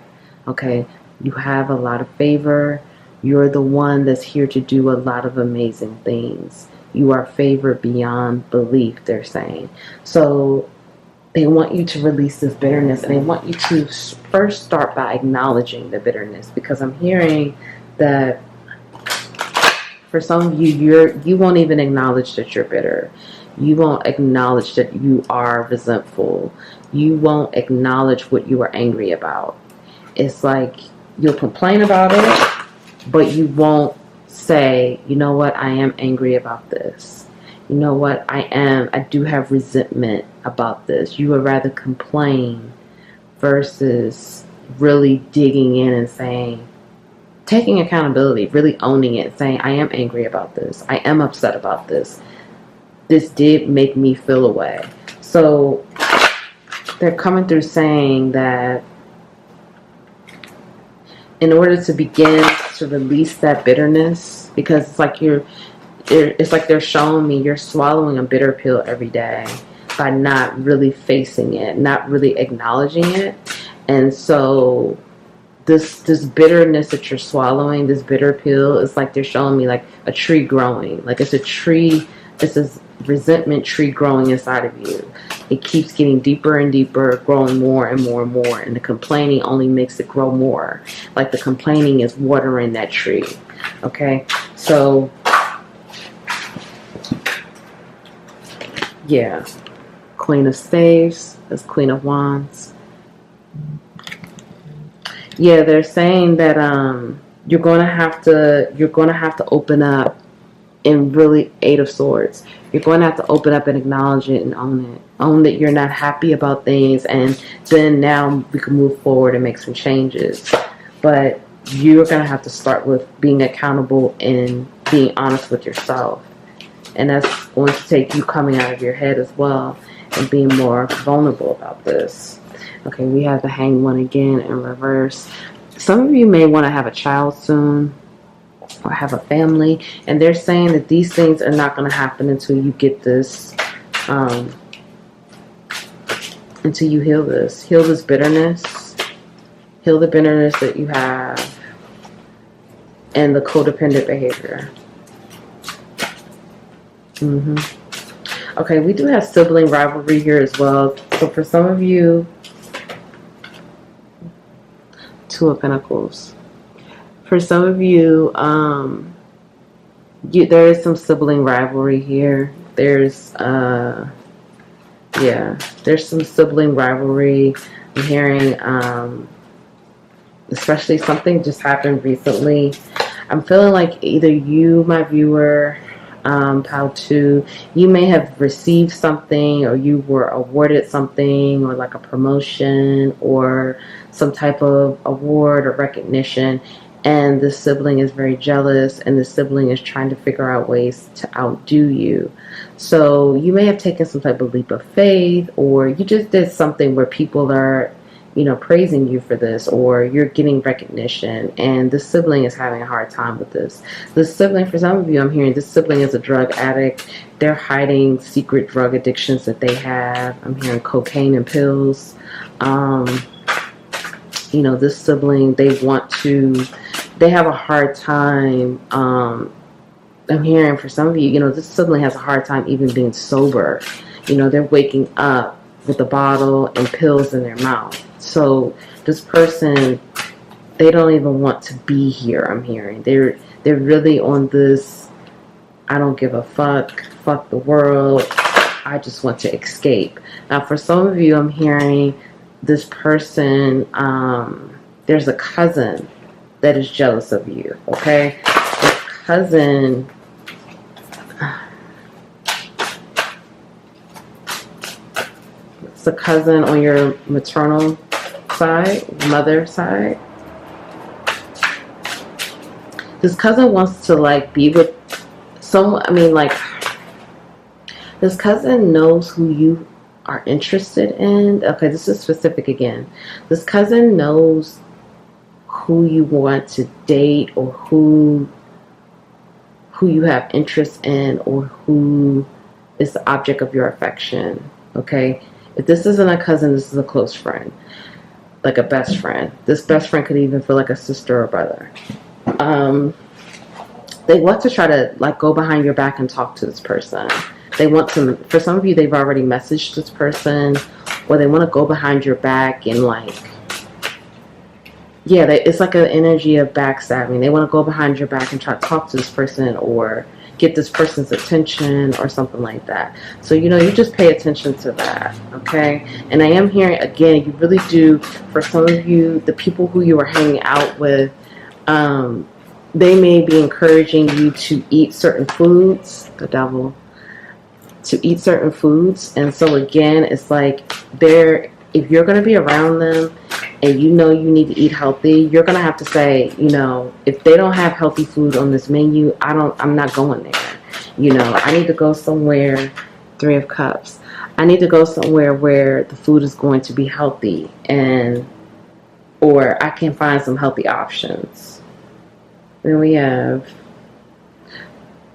okay? You have a lot of favor. You're the one that's here to do a lot of amazing things. You are favored beyond belief, they're saying. So they want you to release this bitterness, and they want you to first start by acknowledging the bitterness, because I'm hearing that for some of you, you won't even acknowledge that you're bitter. You won't acknowledge that you are resentful. You won't acknowledge what you are angry about. It's like you'll complain about it, but you won't say, you know what, I am angry about this. You know what, I do have resentment about this. You would rather complain versus really digging in and saying, taking accountability, really owning it, saying, I am angry about this. I am upset about this. This did make me feel a way. So they're coming through saying that in order to begin to release that bitterness, because it's like they're showing me you're swallowing a bitter pill every day by not really facing it, not really acknowledging it. And so this bitterness that you're swallowing, this bitter pill, is like they're showing me like a tree growing. Like it's a tree, it's this resentment tree growing inside of you. It keeps getting deeper and deeper, growing more and more and more, and the complaining only makes it grow more. Like the complaining is watering that tree. Okay, so yeah, Queen of Staves, that's Queen of Wands. Yeah, they're saying that you're gonna have to open up and really, Eight of Swords. You're going to have to open up and acknowledge it and own it. Own that you're not happy about things, and then now we can move forward and make some changes. But you're going to have to start with being accountable and being honest with yourself. And that's going to take you coming out of your head as well and being more vulnerable about this. Okay, we have the Hanged One again in reverse. Some of you may want to have a child soon, or have a family, and they're saying that these things are not going to happen until you get this, until you heal this bitterness, heal the bitterness that you have, and the codependent behavior. Okay, we do have sibling rivalry here as well. So for some of you, Two of Pentacles. For some of you, there is some sibling rivalry here. There's some sibling rivalry. I'm hearing, especially something just happened recently. I'm feeling like either you, my viewer, Pal 2, you may have received something, or you were awarded something, or like a promotion, or some type of award or recognition, and the sibling is very jealous, and the sibling is trying to figure out ways to outdo you. So you may have taken some type of leap of faith, or you just did something where people are, praising you for this, or you're getting recognition, and the sibling is having a hard time with this. The sibling, for some of you, I'm hearing this sibling is a drug addict. They're hiding secret drug addictions that they have. I'm hearing cocaine and pills. This sibling, they have a hard time. I'm hearing for some of you, this sibling has a hard time even being sober. They're waking up with a bottle and pills in their mouth. So this person, they don't even want to be here. I'm hearing they're really on this, I don't give a fuck the world, I just want to escape. Now for some of you, I'm hearing this person, there's a cousin that is jealous of you, okay? The cousin, it's a cousin on your maternal side, mother side. This cousin wants to be with someone. This cousin knows who you are interested in. Okay, this is specific again. This cousin knows who you want to date, or who you have interest in, or who is the object of your affection. Okay, if this isn't a cousin, this is a close friend, like a best friend. This best friend could even feel like a sister or brother. They want to try to go behind your back and talk to this person. They want to, for some of you, they've already messaged this person, or they want to go behind your back and it's like an energy of backstabbing. They want to go behind your back and try to talk to this person, or get this person's attention, or something like that. So, you just pay attention to that, okay? And I am hearing, again, you really do, for some of you, the people who you are hanging out with, they may be encouraging you to eat certain foods, the devil, to eat certain foods. And so again, it's if you're going to be around them and you need to eat healthy, you're going to have to say, if they don't have healthy food on this menu, I'm not going there. I need to go somewhere, 3 of Cups. I need to go somewhere where the food is going to be healthy, or I can find some healthy options. Then we have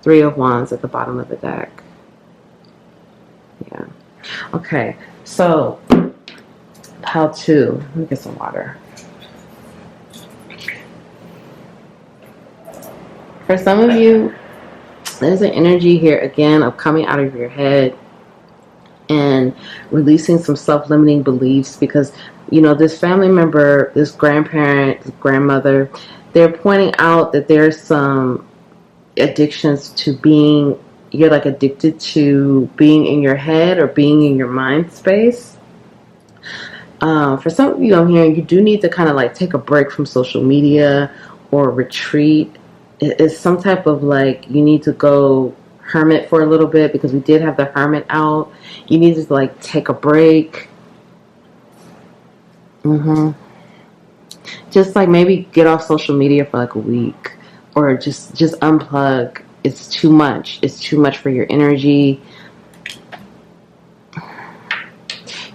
3 of Wands at the bottom of the deck. Yeah. Okay. So, how to? Let me get some water. For some of you, there's an energy here again of coming out of your head and releasing some self-limiting beliefs, because this family member, this grandparent, this grandmother, they're pointing out that there's some addictions to you're addicted to being in your head or being in your mind space. For some of you, I'm hearing you do need to kind of take a break from social media or retreat. It's some type of you need to go hermit for a little bit, because we did have the hermit out. You need to take a break. Just maybe get off social media for a week, or just unplug. It's too much. It's too much for your energy.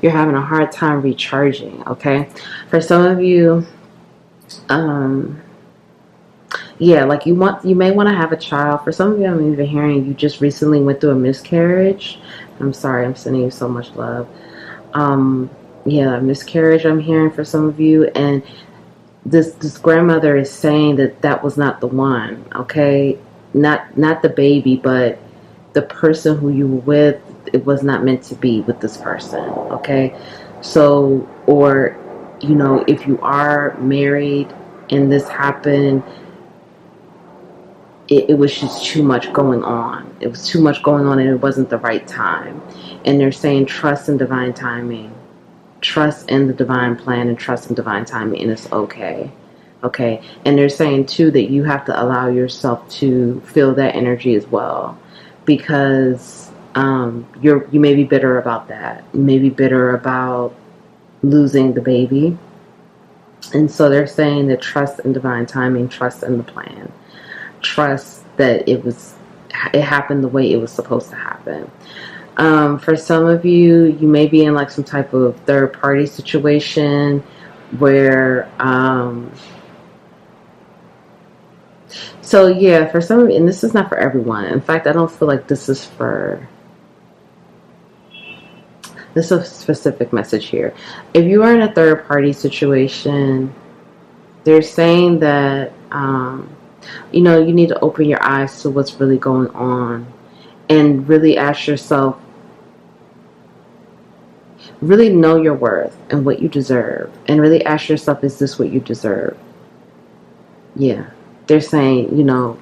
You're having a hard time recharging, okay? For some of you, you may want to have a child. For some of you, I'm even hearing you just recently went through a miscarriage. I'm sorry, I'm sending you so much love. Miscarriage, I'm hearing for some of you, and this grandmother is saying that was not the one, okay? Not the baby, but the person who you were with, it was not meant to be with this person, okay? So, or, if you are married and this happened, it was just too much going on. It was too much going on, and it wasn't the right time. And they're saying trust in divine timing. Trust in the divine plan, and trust in divine timing, and it's okay. Okay? And they're saying, too, that you have to allow yourself to feel that energy as well. Because you may be bitter about that. You may be bitter about losing the baby. And so they're saying that trust in divine timing, trust in the plan, trust that it happened the way it was supposed to happen. For some of you, you may be in like some type of third party situation where, so yeah, for some of you, and this is not for everyone. In fact, I don't feel like this is a specific message here. If you are in a third party situation, they're saying that, you need to open your eyes to what's really going on and really ask yourself, really know your worth and what you deserve, and really ask yourself, is this what you deserve? Yeah. They're saying,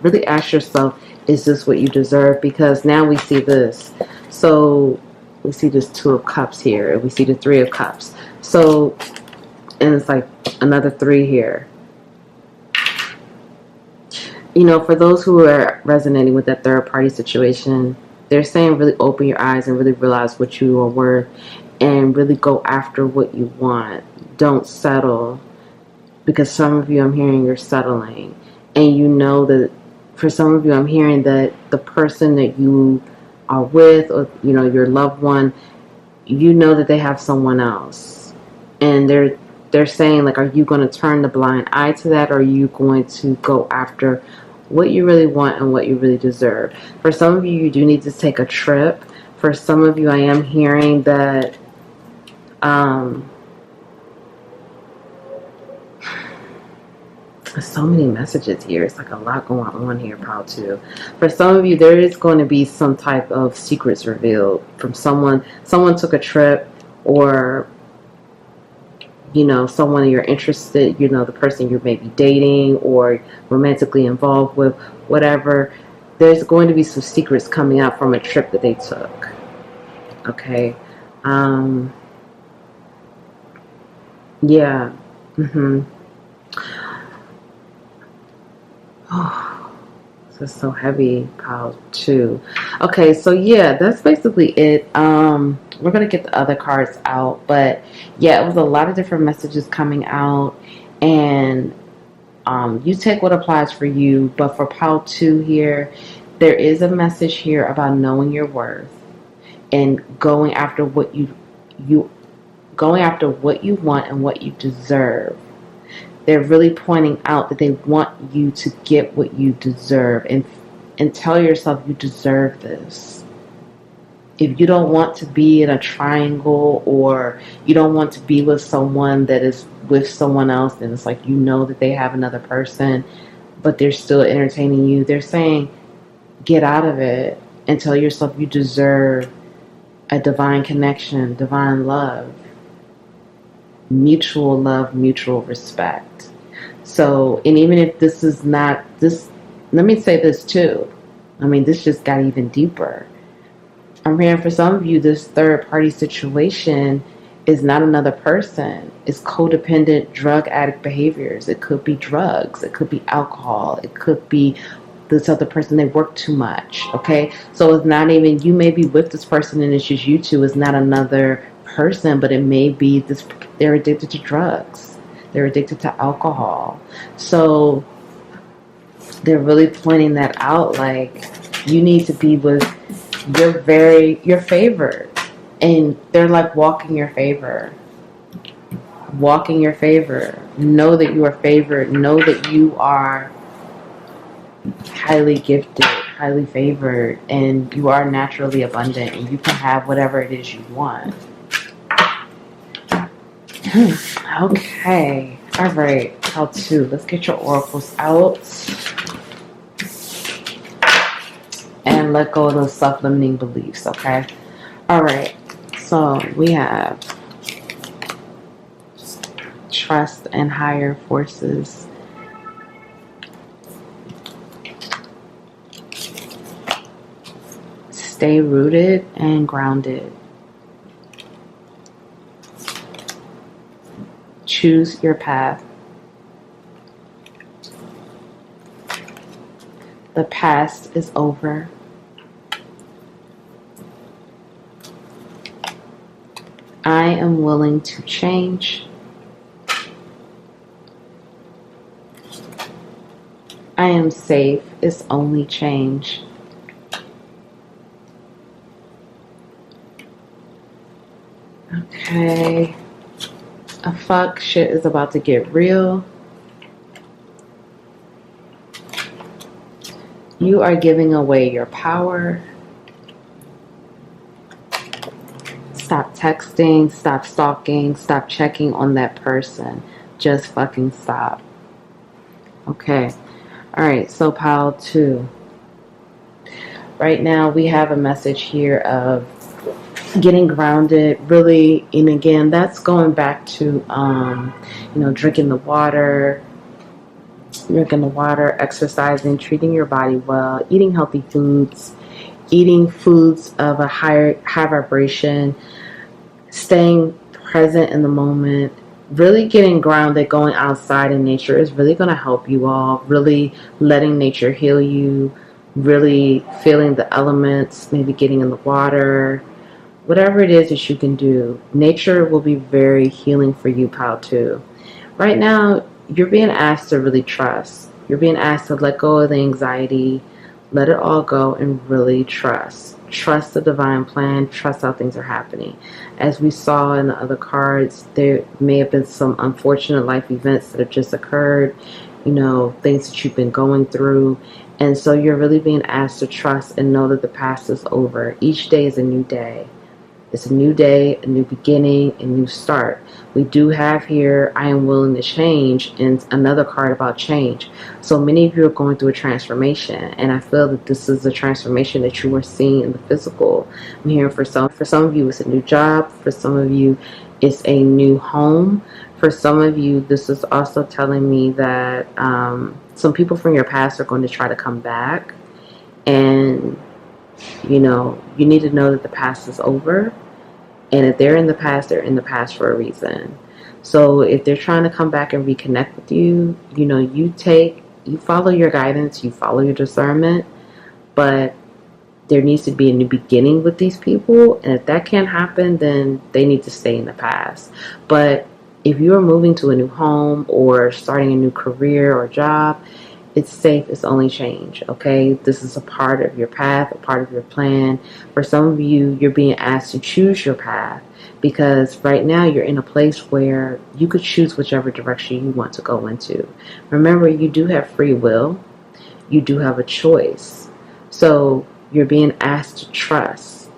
really ask yourself, is this what you deserve? Because now we see this. So we see this 2 of Cups here, and we see the 3 of Cups. So, and it's like another 3 here. For those who are resonating with that third party situation, they're saying really open your eyes and really realize what you are worth and really go after what you want. Don't settle, because some of you, I'm hearing, you're settling. And that for some of you, I'm hearing that the person that you are with, or your loved one, that they have someone else. And they're saying, like, are you going to turn the blind eye to that, or are you going to go after what you really want and what you really deserve? For some of you, you do need to take a trip. For some of you, I am hearing that so many messages here. It's like a lot going on here, pile 2. For some of you, there is going to be some type of secrets revealed from someone. Someone took a trip, or someone you're interested, the person you're maybe dating or romantically involved with, whatever. There's going to be some secrets coming out from a trip that they took. Okay. Yeah. Oh, this is so heavy, pile 2. Okay, so yeah, that's basically it. We're going to get the other cards out, but yeah, it was a lot of different messages coming out, and you take what applies for you. But for pile 2 here, there is a message here about knowing your worth and going after what you want and what you deserve. They're really pointing out that they want you to get what you deserve, and tell yourself you deserve this. If you don't want to be in a triangle, or you don't want to be with someone that is with someone else, then it's like that they have another person, but they're still entertaining you. They're saying, get out of it and tell yourself you deserve a divine connection, divine love, mutual love, mutual respect. So, and even if this is not this, let me say this too. This just got even deeper. I'm hearing for some of you, this third party situation is not another person. It's codependent drug addict behaviors. It could be drugs. It could be alcohol. It could be this other person, they work too much. Okay. So it's not even, you may be with this person and it's just you two. It's not another person, but it may be they're addicted to drugs. They're addicted to alcohol. So they're really pointing that out, like, you need to be with your favored. And they're like walking your favor. Walking your favor. Know that you are favored. Know that you are highly gifted, highly favored, and you are naturally abundant, and you can have whatever it is you want. Okay. All right. How to. Let's get your oracles out and let go of those self-limiting beliefs. Okay. All right. So we have trust and higher forces. Stay rooted and grounded. Choose your path. The past is over. I am willing to change. I am safe. It's only change. Okay. A fuck, shit is about to get real. You are giving away your power. Stop texting, stop stalking, stop checking on that person. Just fucking stop. Okay. Alright, so pile 2. Right now we have a message here of getting grounded, really, and again, that's going back to, drinking the water, exercising, treating your body well, eating healthy foods, eating foods of a high vibration, staying present in the moment, really getting grounded, going outside in nature is really going to help you all, really letting nature heal you, really feeling the elements, maybe getting in the water, whatever it is that you can do. Nature will be very healing for you, pile 2. Right now, you're being asked to really trust. You're being asked to let go of the anxiety, let it all go, and really trust. Trust the divine plan. Trust how things are happening. As we saw in the other cards, there may have been some unfortunate life events that have just occurred, things that you've been going through. And so you're really being asked to trust and know that the past is over. Each day is a new day. It's a new day, a new beginning, a new start. We do have here, I am willing to change, and another card about change. So many of you are going through a transformation, and I feel that this is a transformation that you are seeing in the physical. I'm hearing for some of you, it's a new job. For some of you, it's a new home. For some of you, this is also telling me that some people from your past are going to try to come back, and you need to know that the past is over. And if they're in the past, they're in the past for a reason. So if they're trying to come back and reconnect with you, you follow your guidance, you follow your discernment, but there needs to be a new beginning with these people. And if that can't happen, then they need to stay in the past. But if you're moving to a new home or starting a new career or job, it's safe. It's only change. Okay. This is a part of your path, a part of your plan. For some of you, you're being asked to choose your path because right now you're in a place where you could choose whichever direction you want to go into. Remember, you do have free will. You do have a choice. So you're being asked to trust.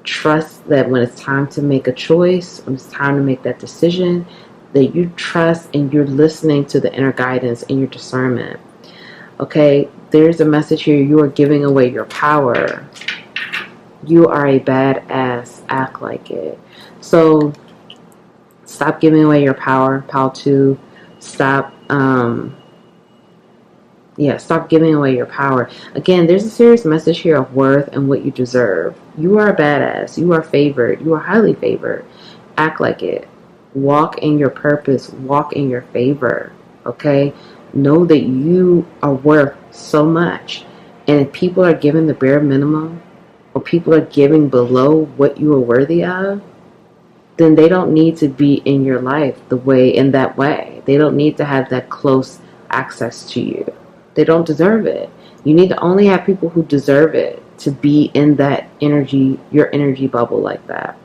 Trust that when it's time to make a choice, when it's time to make that decision, that you trust and you're listening to the inner guidance and your discernment. Okay, there's a message here. You are giving away your power. You are a badass. Act like it. So stop giving away your power. Pile 2. Stop giving away your power. Again, there's a serious message here of worth and what you deserve. You are a badass. You are favored. You are highly favored. Act like it. Walk in your purpose. Walk in your favor. Okay? Know that you are worth so much. And if people are giving the bare minimum or people are giving below what you are worthy of, then they don't need to be in your life in that way. They don't need to have that close access to you. They don't deserve it. You need to only have people who deserve it to be in that energy, your energy bubble like that.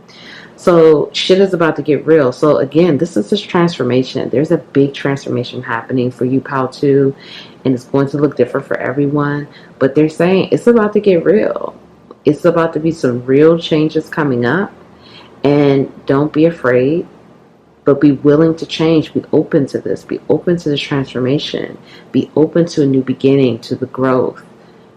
So shit is about to get real. So again, this is this transformation. There's a big transformation happening for you, pile 2, and it's going to look different for everyone. But they're saying it's about to get real. It's about to be some real changes coming up. And don't be afraid, but be willing to change. Be open to this. Be open to this transformation. Be open to a new beginning, to the growth.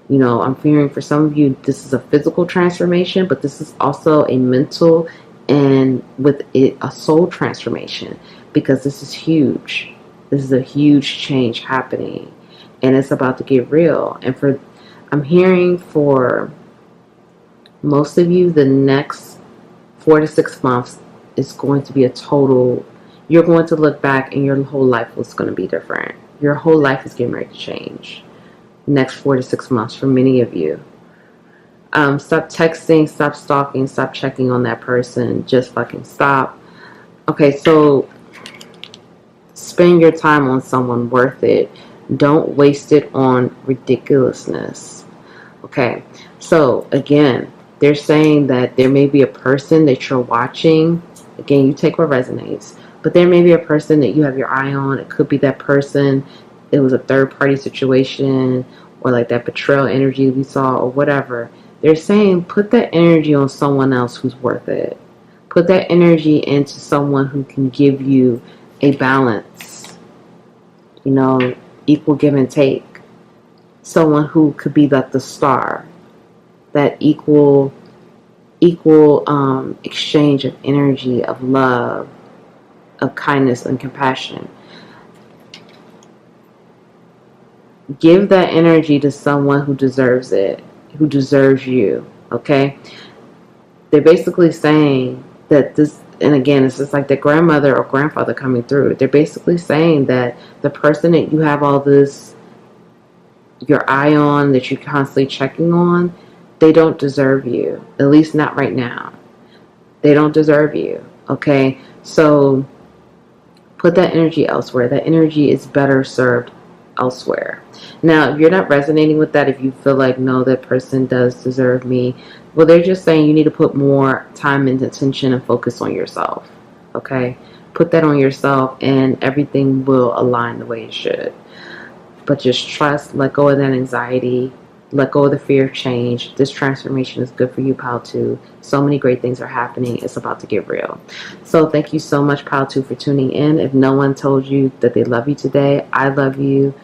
I'm fearing for some of you, this is a physical transformation, but this is also a mental and with it a soul transformation, because this is huge. This is a huge change happening, and it's about to get real. And I'm hearing for most of you, the next 4 to 6 months is going to be you're going to look back and your whole life is going to be different. Your whole life is getting ready to change. Next 4 to 6 months for many of you. Stop texting, stop stalking, stop checking on that person. Just fucking stop. Okay, so spend your time on someone worth it. Don't waste it on ridiculousness. Okay, so again, they're saying that there may be a person that you're watching. Again, you take what resonates. But there may be a person that you have your eye on. It could be that person. It was a third party situation, or like that betrayal energy we saw, or whatever. They're saying put that energy on someone else who's worth it. Put that energy into someone who can give you a balance, equal give and take. Someone who could be like the star, that equal exchange of energy, of love, of kindness and compassion. Give that energy to someone who deserves it, who deserves you. Okay, they're basically saying that this, and again, it's just like the grandmother or grandfather coming through. They're basically saying that the person that you have all this your eye on, that you're constantly checking on, they don't deserve you. At least not right now. They don't deserve you. Okay? So put that energy elsewhere. That energy is better served elsewhere. Now, if you're not resonating with that, if you feel like, no, that person does deserve me, well, they're just saying you need to put more time and attention and focus on yourself. Okay? Put that on yourself and everything will align the way it should. But just trust, let go of that anxiety, let go of the fear of change. This transformation is good for you, Pile 2. So many great things are happening. It's about to get real. So thank you so much, Pile 2, for tuning in. If no one told you that they love you today, I love you.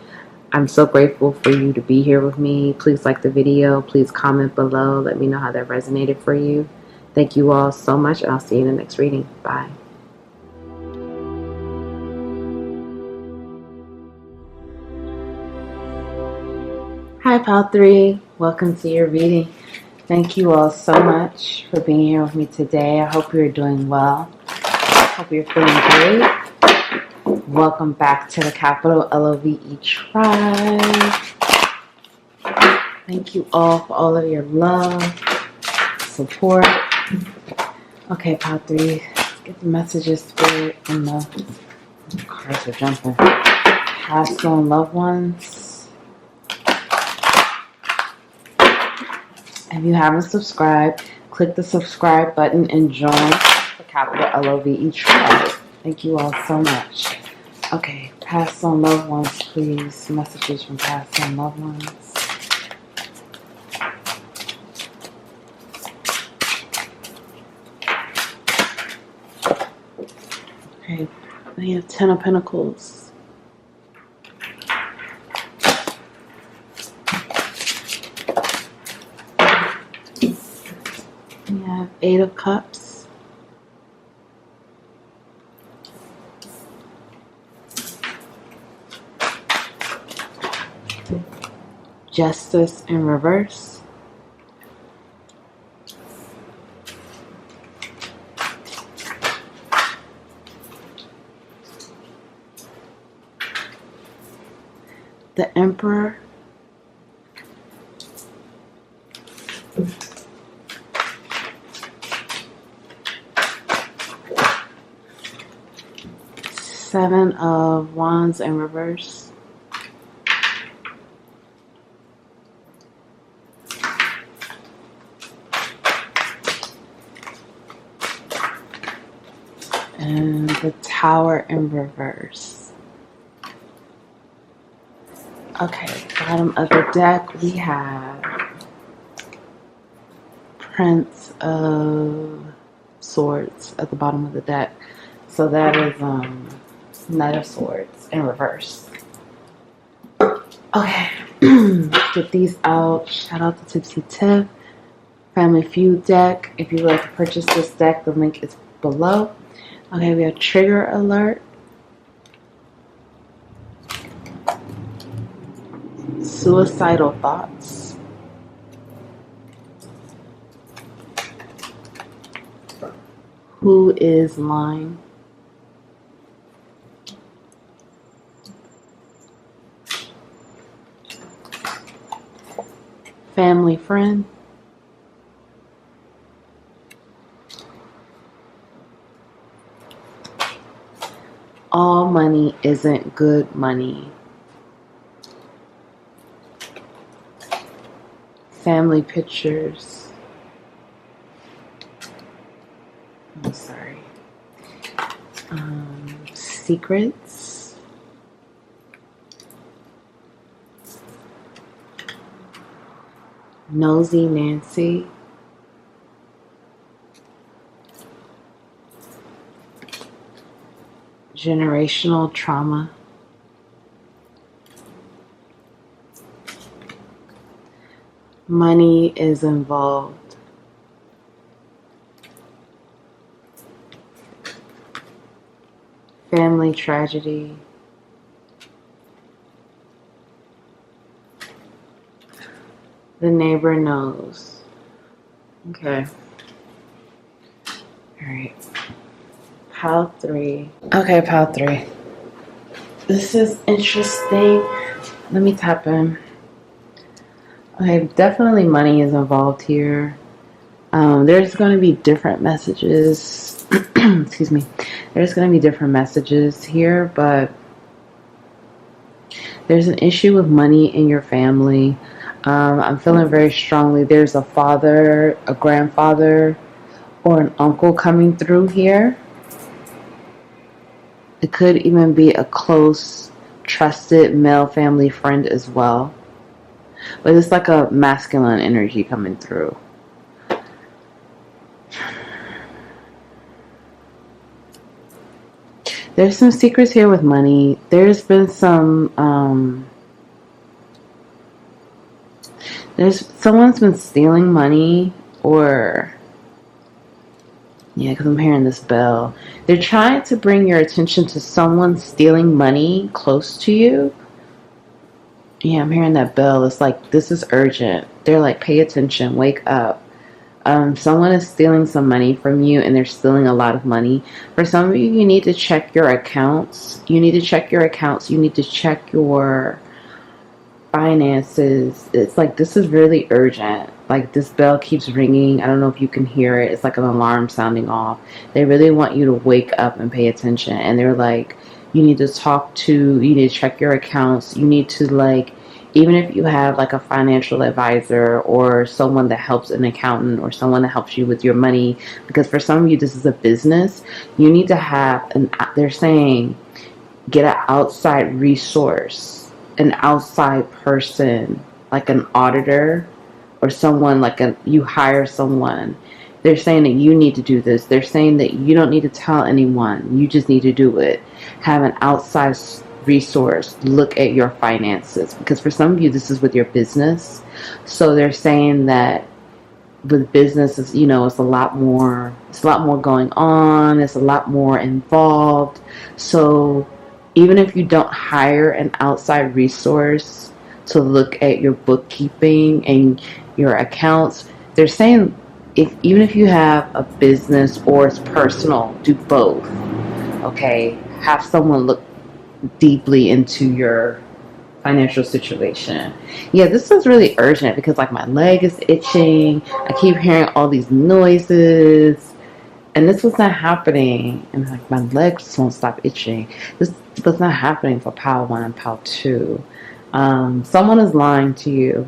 I'm so grateful for you to be here with me. Please like the video. Please comment below. Let me know how that resonated for you. Thank you all so much, and I'll see you in the next reading. Bye. Hi, Pile 3. Welcome to your reading. Thank you all so much for being here with me today. I hope you're doing well. I hope you're feeling great. Welcome back to the Capital LOVE Tribe. Thank you all for all of your love, support. Okay, Pile 3. Let's get the messages spirit and the cards are jumping. Past on loved ones. If you haven't subscribed, click the subscribe button and join the Capital LOVE Tribe. Thank you all so much. Okay, past on loved ones, please. Messages from past on loved ones. Okay, we have 10 of Pentacles. We have 8 of Cups. Justice in reverse. The Emperor. Seven of Wands in reverse. And the Tower in reverse. Okay, bottom of the deck we have Prince of Swords at the bottom of the deck. So that is Knight of Swords in reverse. Okay, get these out. Shout out to Tipsy Tiff. Family Feud deck. If you would like to purchase this deck, the link is below. Okay, we have Trigger Alert. Suicidal Thoughts. Who is lying? Family Friend. All money isn't good money. family pictures. I'm sorry. Secrets. Nosy Nancy. Generational trauma. Money is involved. Family tragedy. The neighbor knows. Okay. Alright. Pile 3. Okay, pile 3. This is interesting. Let me tap in. Okay, definitely money is involved here. There's going to be different messages. Excuse me. There's going to be different messages here, but there's an issue with money in your family. I'm feeling very strongly there's a father, a grandfather, or an uncle coming through here. It could even be a close, trusted male family friend as well. But it's like a masculine energy coming through. There's some secrets here with money. There's been some, someone's been stealing money, or, yeah, because I'm hearing this bell. They're trying to bring your attention to someone stealing money close to you. Yeah, I'm hearing that bell. It's like, this is urgent. They're like, pay attention, wake up. Someone is stealing some money from you, and they're stealing a lot of money. For some of you, you need to check your accounts. You need to check your accounts. You need to check your finances. It's like, this is really urgent. Like, this bell keeps ringing. I don't know if you can hear it. It's like an alarm sounding off. They really want you to wake up and pay attention. And they're like, you need to you need to check your accounts. You need to, like, even if you have like a financial advisor or someone that helps, an accountant or someone that helps you with your money, because for some of you this is a business, you need to have they're saying, get an outside resource, an outside person, like an auditor or someone, like you hire someone. They're saying that you need to do this. They're saying that you don't need to tell anyone. You just need to do it. Have an outside resource. Look at your finances, because for some of you this is with your business. So they're saying that with businesses, you know, it's a lot more going on. It's a lot more involved. So even if you don't hire an outside resource to look at your bookkeeping and your accounts, they're saying even if you have a business or it's personal, do both. Okay, have someone look deeply into your financial situation. Yeah, this is really urgent, because like my leg is itching. I keep hearing all these noises, and this was not happening. And like my legs just won't stop itching. This was not happening for pile 1 and pile 2. Someone is lying to you.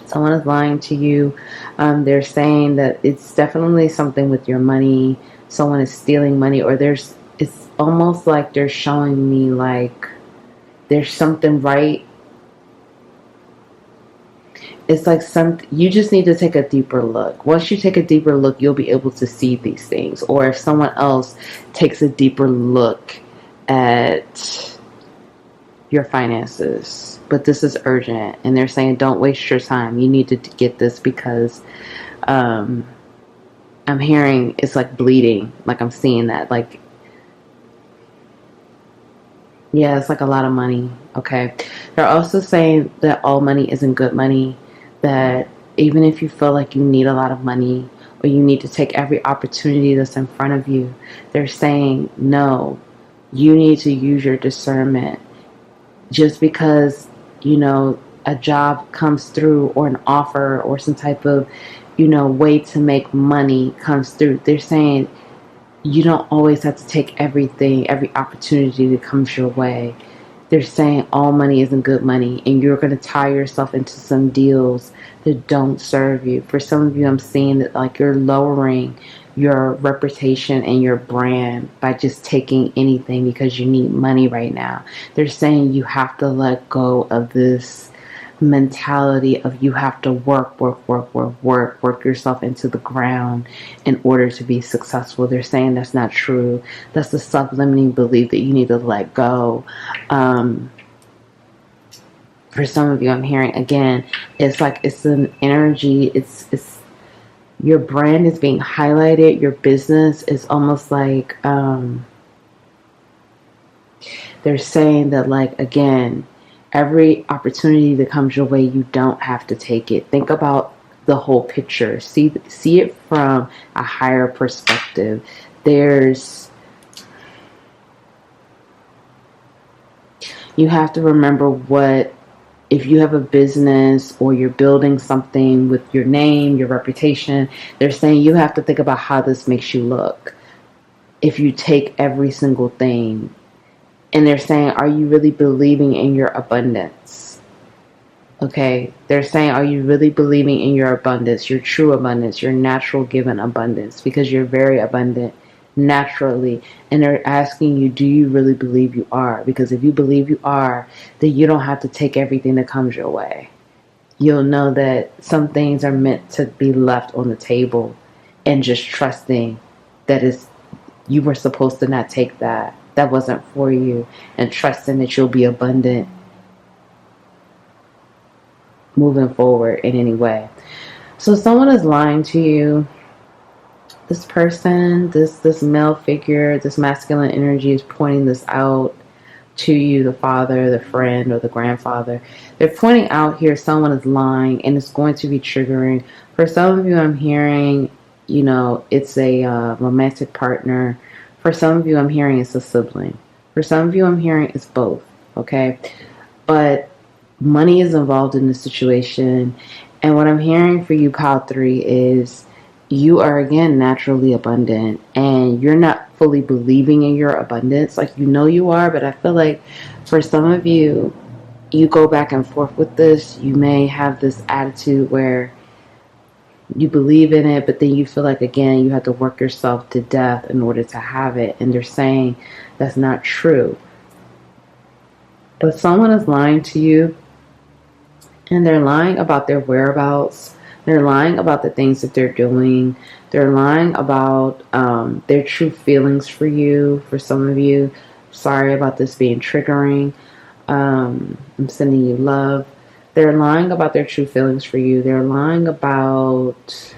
Someone is lying to you. They're saying that it's definitely something with your money. Someone is stealing money, or it's almost like they're showing me like there's something right. It's like you just need to take a deeper look. Once you take a deeper look, you'll be able to see these things. Or if someone else takes a deeper look at your finances. But this is urgent, and they're saying don't waste your time. You need to get this, because I'm hearing it's like bleeding. Like I'm seeing that, like, yeah, it's like a lot of money. Okay. They're also saying that all money isn't good money. That even if you feel like you need a lot of money, or you need to take every opportunity that's in front of you, they're saying, no, you need to use your discernment. Just because, you know, a job comes through, or an offer, or some type of, you know, way to make money comes through, they're saying you don't always have to take every opportunity that comes your way. they're saying all money isn't good money, and you're going to tie yourself into some deals that don't serve you. For some of you, I'm seeing that like you're lowering your reputation and your brand by just taking anything because you need money right now. They're saying you have to let go of this mentality of you have to work yourself into the ground in order to be successful. They're saying that's not true. That's the subliminal belief that you need to let go. For some of you, I'm hearing again, it's like it's an energy. It's your brand is being highlighted. Your business is almost like they're saying that, like, again, every opportunity that comes your way, you don't have to take it. Think about the whole picture. See it from a higher perspective. You have to remember if you have a business or you're building something with your name, your reputation, they're saying you have to think about how this makes you look. If you take every single thing, and they're saying, are you really believing in your abundance? Okay, they're saying, are you really believing in your abundance, your true abundance, your natural given abundance? Because you're very abundant naturally. And they're asking you, do you really believe you are? Because if you believe you are, then you don't have to take everything that comes your way. You'll know that some things are meant to be left on the table, and just trusting that you were supposed to not take that. That wasn't for you, and trusting that you'll be abundant moving forward in any way. So someone is lying to you. This person, this male figure, this masculine energy is pointing this out to you, the father, the friend, or the grandfather. They're pointing out here someone is lying, and it's going to be triggering. For some of you, I'm hearing, it's a romantic partner. For some of you, I'm hearing it's a sibling. For some of you, I'm hearing it's both, okay? But money is involved in the situation. And what I'm hearing for you, Pile 3, is you are, again, naturally abundant. And you're not fully believing in your abundance. Like, you are, but I feel like for some of you, you go back and forth with this. You may have this attitude where you believe in it, but then you feel like, again, you have to work yourself to death in order to have it. And they're saying that's not true. But someone is lying to you, and they're lying about their whereabouts. They're lying about the things that they're doing. They're lying about their true feelings for you. For some of you, sorry about this being triggering. I'm sending you love. They're lying about their true feelings for you. They're lying about...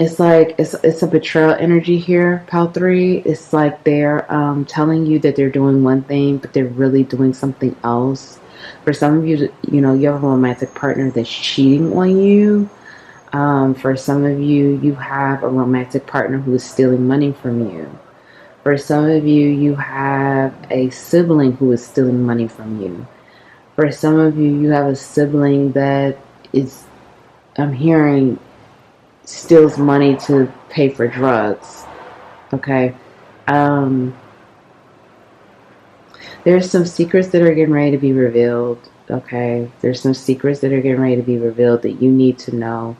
It's like it's a betrayal energy here, Pal 3. It's like they're telling you that they're doing one thing, but they're really doing something else. For some of you, you have a romantic partner that's cheating on you. For some of you, you have a romantic partner who is stealing money from you. For some of you, you have a sibling who is stealing money from you. For some of you, you have a sibling that is, I'm hearing, steals money to pay for drugs. Okay. There's some secrets that are getting ready to be revealed. Okay. There's some secrets that are getting ready to be revealed that you need to know.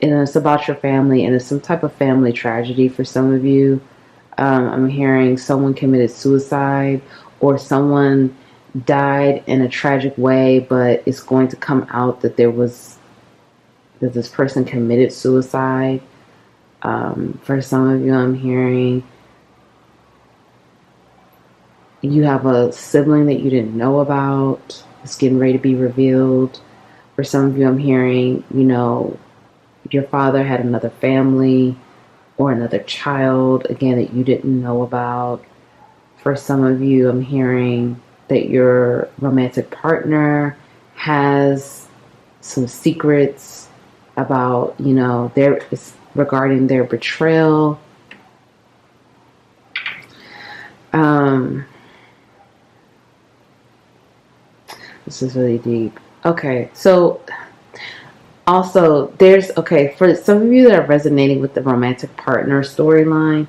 And it's about your family, and it's some type of family tragedy for some of you. I'm hearing someone committed suicide, or someone died in a tragic way, but it's going to come out that that this person committed suicide. For some of you, I'm hearing you have a sibling that you didn't know about. It's getting ready to be revealed. For some of you, I'm hearing, your father had another family or another child, again, that you didn't know about. For some of you, I'm hearing that your romantic partner has some secrets about, regarding their betrayal. This is really deep. Okay, so also for some of you that are resonating with the romantic partner storyline,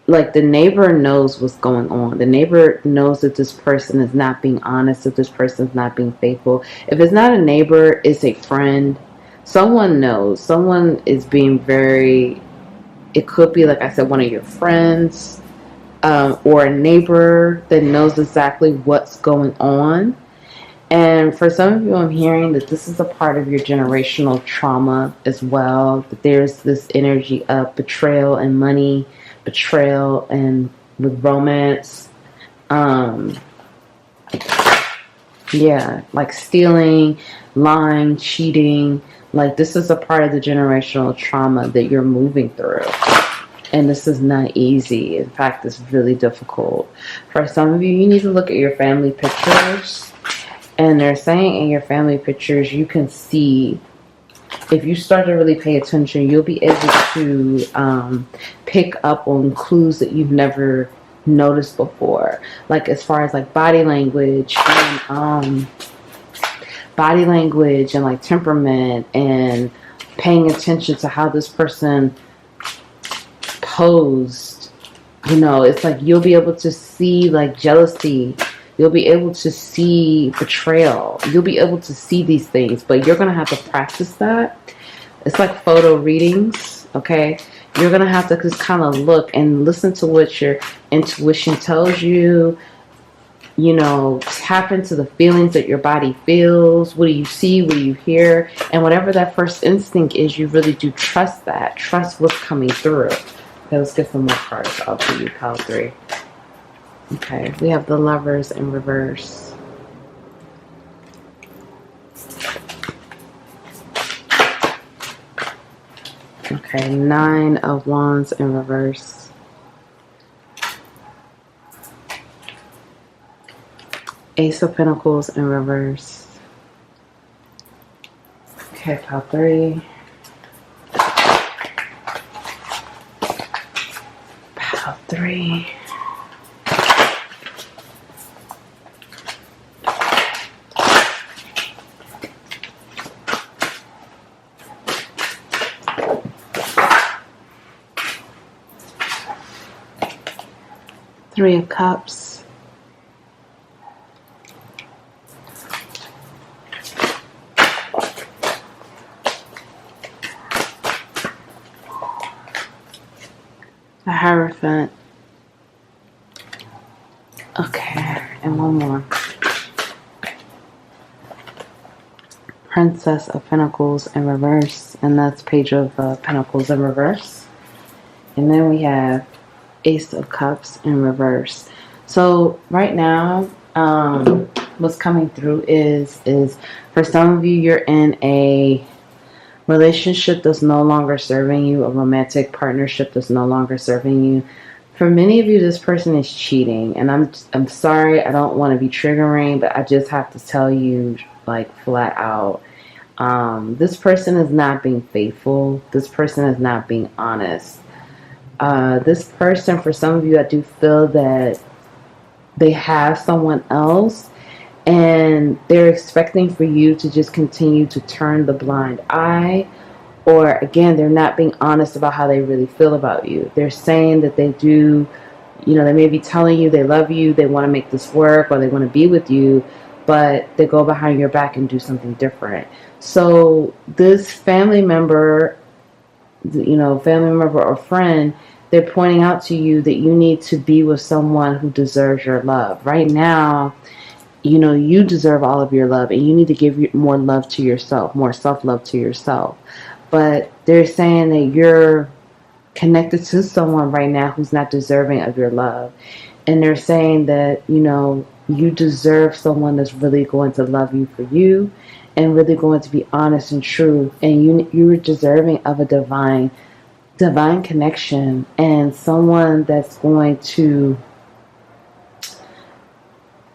like the neighbor knows what's going on. The neighbor knows that this person is not being honest, that this person is not being faithful. If it's not a neighbor, it's a friend. Someone knows. Someone is being very, it could be, like I said, one of your friends, or a neighbor that knows exactly what's going on. And for some of you, I'm hearing that this is a part of your generational trauma as well. That there's this energy of betrayal and money, betrayal and with romance. Yeah, like stealing, lying, cheating. Like this is a part of the generational trauma that you're moving through. And this is not easy. In fact, it's really difficult. For some of you, you need to look at your family pictures. And they're saying in your family pictures, you can see, if you start to really pay attention, you'll be able to pick up on clues that you've never noticed before. Like as far as like body language and like temperament, and paying attention to how this person posed. You know, it's like you'll be able to see like jealousy. You'll be able to see betrayal. You'll be able to see these things, but you're going to have to practice that. It's like photo readings, okay? You're going to have to just kind of look and listen to what your intuition tells you. You know, tap into the feelings that your body feels. What do you see? What do you hear? And whatever that first instinct is, you really do trust that. Trust what's coming through. Okay, let's get some more cards out for you, pile 3. Okay, we have the Lovers in reverse. Okay, 9 of Wands in reverse. Ace of Pentacles in reverse. Okay, pile 3. Pile 3. Three of Cups. The Hierophant. Okay, and one more. Princess of Pentacles in reverse, and that's Page of Pentacles in reverse. And then we have Ace of Cups in reverse. So right now, what's coming through is for some of you, you're in a relationship that's no longer serving you, a romantic partnership that's no longer serving you. For many of you, this person is cheating, and I'm sorry, I don't want to be triggering, but I just have to tell you, like, flat out, this person is not being faithful. This person is not being honest. This person, for some of you, I do feel that they have someone else, and they're expecting for you to just continue to turn the blind eye, or again, they're not being honest about how they really feel about you. They're saying that they do, you know, they may be telling you they love you, they want to make this work, or they want to be with you, but they go behind your back and do something different. So this family member, you know, family member or friend, they're pointing out to you that you need to be with someone who deserves your love. Right now, you know, you deserve all of your love, and you need to give more love to yourself, more self-love to yourself. But they're saying that you're connected to someone right now who's not deserving of your love. And they're saying that, you know, you deserve someone that's really going to love you for you, and really going to be honest and true. And you're deserving of a divine connection, and someone that's going to,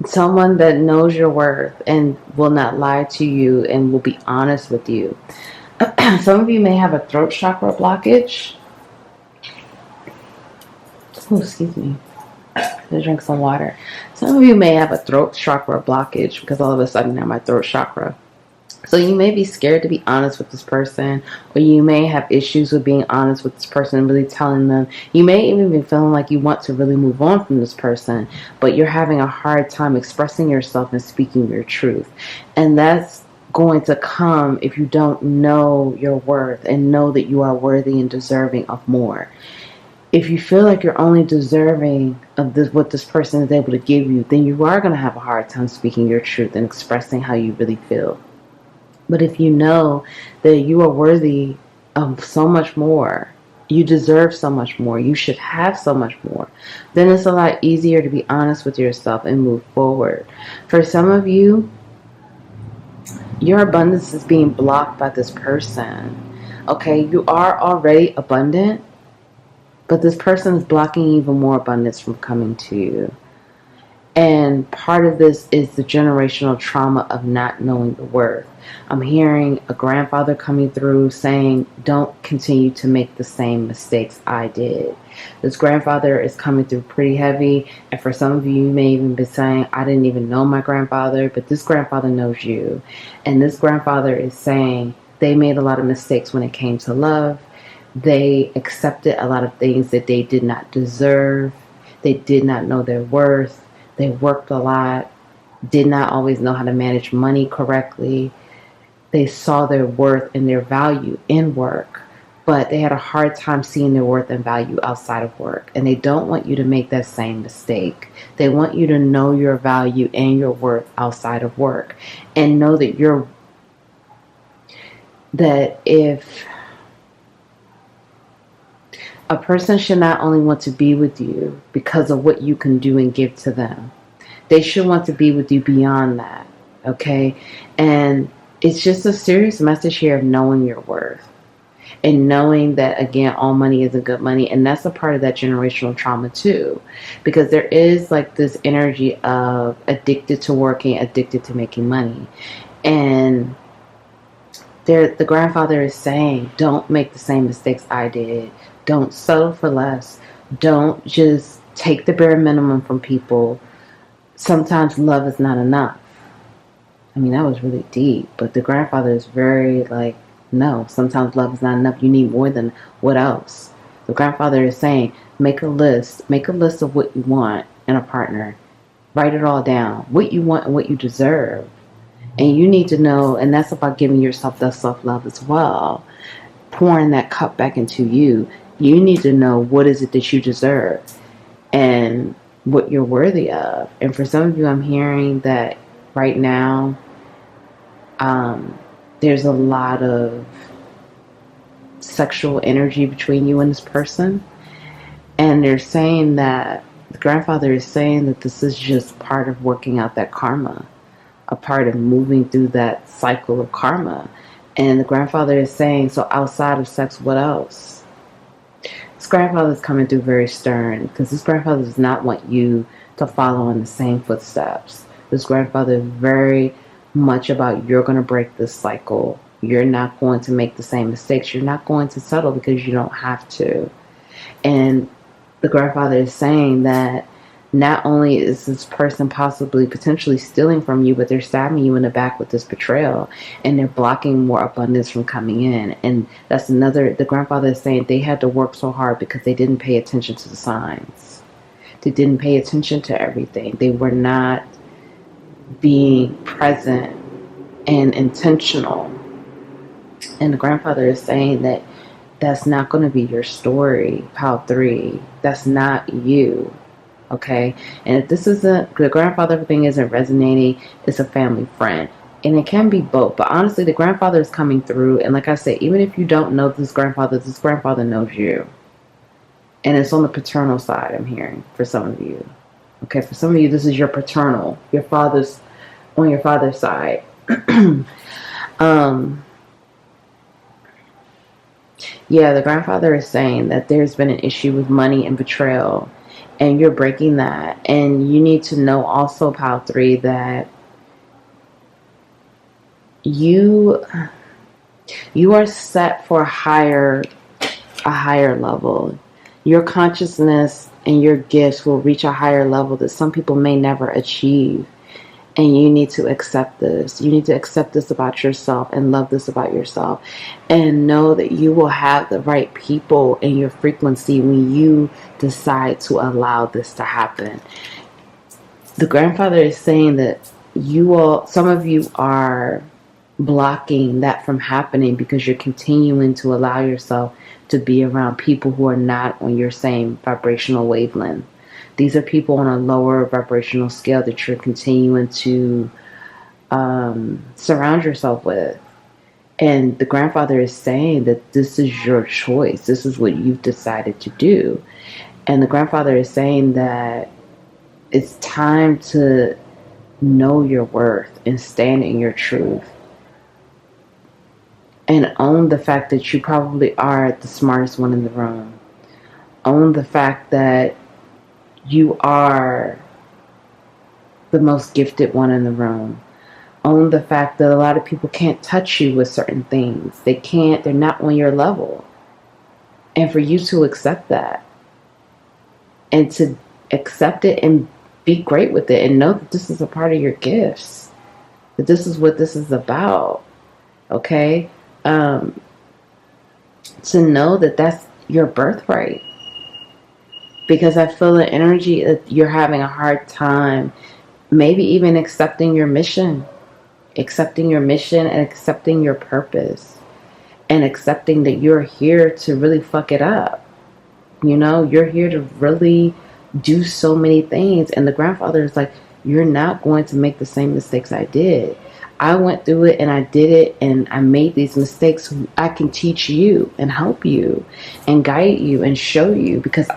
someone that knows your worth and will not lie to you and will be honest with you. Some of you may have a throat chakra blockage. Oh, excuse me. To drink some water. Some of you may have a throat chakra blockage, because all of a sudden now my throat chakra So you may be scared to be honest with this person, or you may have issues with being honest with this person and really telling them. You may even be feeling like you want to really move on from this person, but you're having a hard time expressing yourself and speaking your truth. And that's going to come if you don't know your worth and know that you are worthy and deserving of more. If you feel like you're only deserving of this, what this person is able to give you, then you are going to have a hard time speaking your truth and expressing how you really feel. But if you know that you are worthy of so much more, you deserve so much more, you should have so much more, then it's a lot easier to be honest with yourself and move forward. For some of you, your abundance is being blocked by this person. Okay, you are already abundant, but this person is blocking even more abundance from coming to you. And part of this is the generational trauma of not knowing the worth. I'm hearing a grandfather coming through saying, don't continue to make the same mistakes I did. This grandfather is coming through pretty heavy. And for some of you, you may even be saying, I didn't even know my grandfather, but this grandfather knows you. And this grandfather is saying they made a lot of mistakes when it came to love. They accepted a lot of things that they did not deserve. They did not know their worth. They worked a lot, did not always know how to manage money correctly. They saw their worth and their value in work, but they had a hard time seeing their worth and value outside of work. And they don't want you to make that same mistake. They want you to know your value and your worth outside of work, and know that if a person should not only want to be with you because of what you can do and give to them. They should want to be with you beyond that, okay? And it's just a serious message here of knowing your worth. And knowing that, again, all money isn't good money. And that's a part of that generational trauma too. Because there is like this energy of addicted to working, addicted to making money. And the grandfather is saying, don't make the same mistakes I did. Don't settle for less. Don't just take the bare minimum from people. Sometimes love is not enough. I mean, that was really deep. But the grandfather is very like, no, sometimes love is not enough. You need more than what else. The grandfather is saying, make a list. Make a list of what you want in a partner. Write it all down. What you want and what you deserve. And you need to know, and that's about giving yourself that self-love as well. Pouring that cup back into you. You need to know what is it that you deserve and what you're worthy of. And for some of you, I'm hearing that right now, there's a lot of sexual energy between you and this person. And they're saying that, the grandfather is saying that this is just part of working out that karma, a part of moving through that cycle of karma. And the grandfather is saying, so outside of sex, what else? This grandfather is coming through very stern, because this grandfather does not want you to follow in the same footsteps. This grandfather is very much about, you're going to break this cycle. You're not going to make the same mistakes. You're not going to settle because you don't have to. And the grandfather is saying that not only is this person possibly potentially stealing from you, but they're stabbing you in the back with this betrayal, and they're blocking more abundance from coming in. And that's another, the grandfather is saying they had to work so hard because they didn't pay attention to the signs. They didn't pay attention to everything. They were not being present and intentional. And the grandfather is saying that that's not going to be your story, Pile 3. That's not you. Okay, and if this isn't, the grandfather thing isn't resonating, it's a family friend. And it can be both. But honestly, the grandfather is coming through. And like I said, even if you don't know this grandfather knows you. And it's on the paternal side, I'm hearing, for some of you. Okay, for some of you, this is your paternal. Your father's, on your father's side. Yeah, the grandfather is saying that there's been an issue with money and betrayal. And you're breaking that. And you need to know also, Pile 3, that you are set for a higher level. Your consciousness and your gifts will reach a higher level that some people may never achieve. And you need to accept this. You need to accept this about yourself and love this about yourself. And know that you will have the right people in your frequency when you decide to allow this to happen. The grandfather is saying that some of you are blocking that from happening because you're continuing to allow yourself to be around people who are not on your same vibrational wavelength. These are people on a lower vibrational scale that you're continuing to surround yourself with. And the grandfather is saying that this is your choice. This is what you've decided to do. And the grandfather is saying that it's time to know your worth and stand in your truth. And own the fact that you probably are the smartest one in the room. Own the fact that you are the most gifted one in the room. Own the fact that a lot of people can't touch you with certain things. They're not on your level. And for you to accept that. And to accept it and be great with it. And know that this is a part of your gifts. That this is what this is about. Okay? To know that that's your birthright. Because I feel the energy that you're having a hard time maybe even accepting your mission. Accepting your mission and accepting your purpose. And accepting that you're here to really fuck it up. You know, you're here to really do so many things. And the grandfather is like, you're not going to make the same mistakes I did. I went through it and I did it and I made these mistakes. I can teach you and help you and guide you and show you, because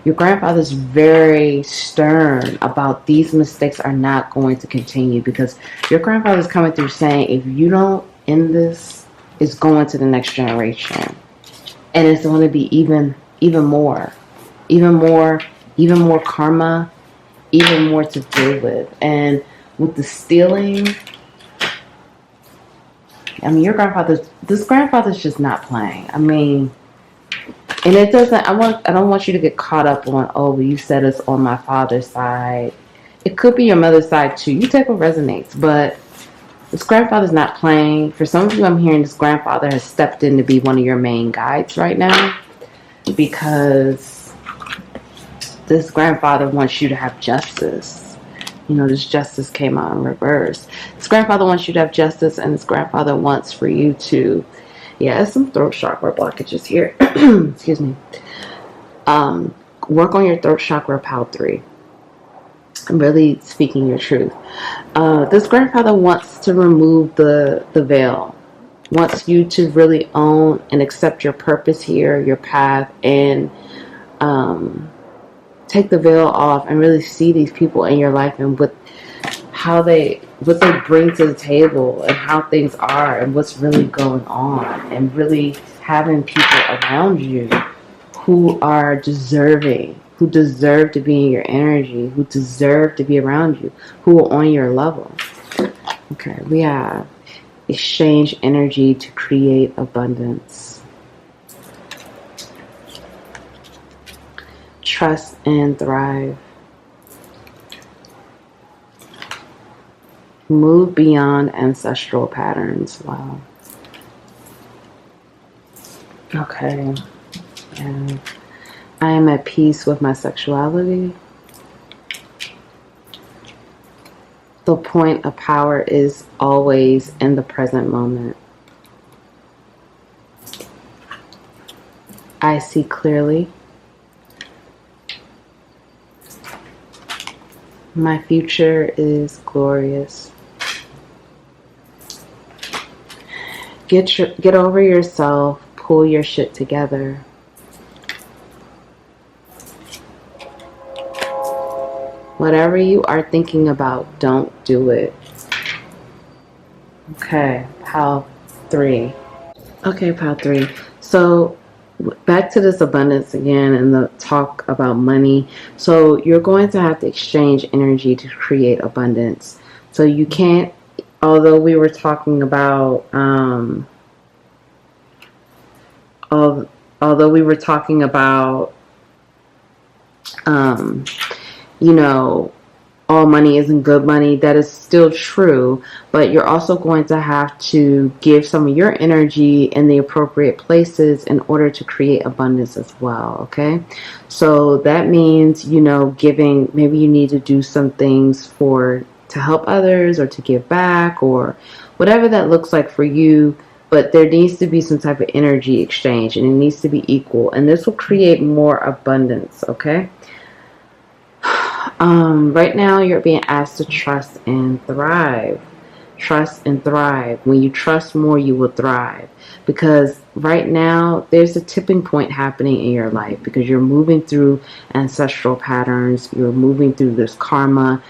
your grandfather's very stern about these mistakes are not going to continue, because your grandfather's coming through saying, if you don't end this, it's going to the next generation. And it's going to be even more karma, even more to deal with. And with the stealing, I mean, this grandfather's just not playing. I mean, and it doesn't, I don't want you to get caught up on, oh, well, you said it's on my father's side. It could be your mother's side too. You take what resonates, but this grandfather's not playing. For some of you, I'm hearing this grandfather has stepped in to be one of your main guides right now, because this grandfather wants you to have justice. You know, this justice came out in reverse. This grandfather wants you to have justice, and this grandfather wants for you to, there's some throat chakra blockages here. Excuse me. Work on your throat chakra, PAL 3. I'm really speaking your truth. This grandfather wants to remove the veil. Wants you to really own and accept your purpose here, your path, and take the veil off and really see these people in your life and what they bring to the table and how things are and what's really going on, and really having people around you who are deserving, who deserve to be in your energy, who deserve to be around you, who are on your level. Okay, we have exchange energy to create abundance. Trust and thrive. Move beyond ancestral patterns. Wow. Okay. And I am at peace with my sexuality. The point of power is always in the present moment. I see clearly. My future is glorious. Get over yourself. Pull your shit together. Whatever you are thinking about, don't do it. Okay, PAL 3. Okay, PAL 3. So back to this abundance again and the talk about money. So you're going to have to exchange energy to create abundance. So you can't, although we were talking about you know, all money isn't good money. That is still true, but you're also going to have to give some of your energy in the appropriate places in order to create abundance as well, okay? So that means, giving, maybe you need to do some things to help others or to give back or whatever that looks like for you, but there needs to be some type of energy exchange and it needs to be equal, and this will create more abundance, okay? Right now you're being asked to trust and thrive. Trust and thrive. When you trust more, you will thrive. Because right now there's a tipping point happening in your life because you're moving through ancestral patterns. You're moving through this karma,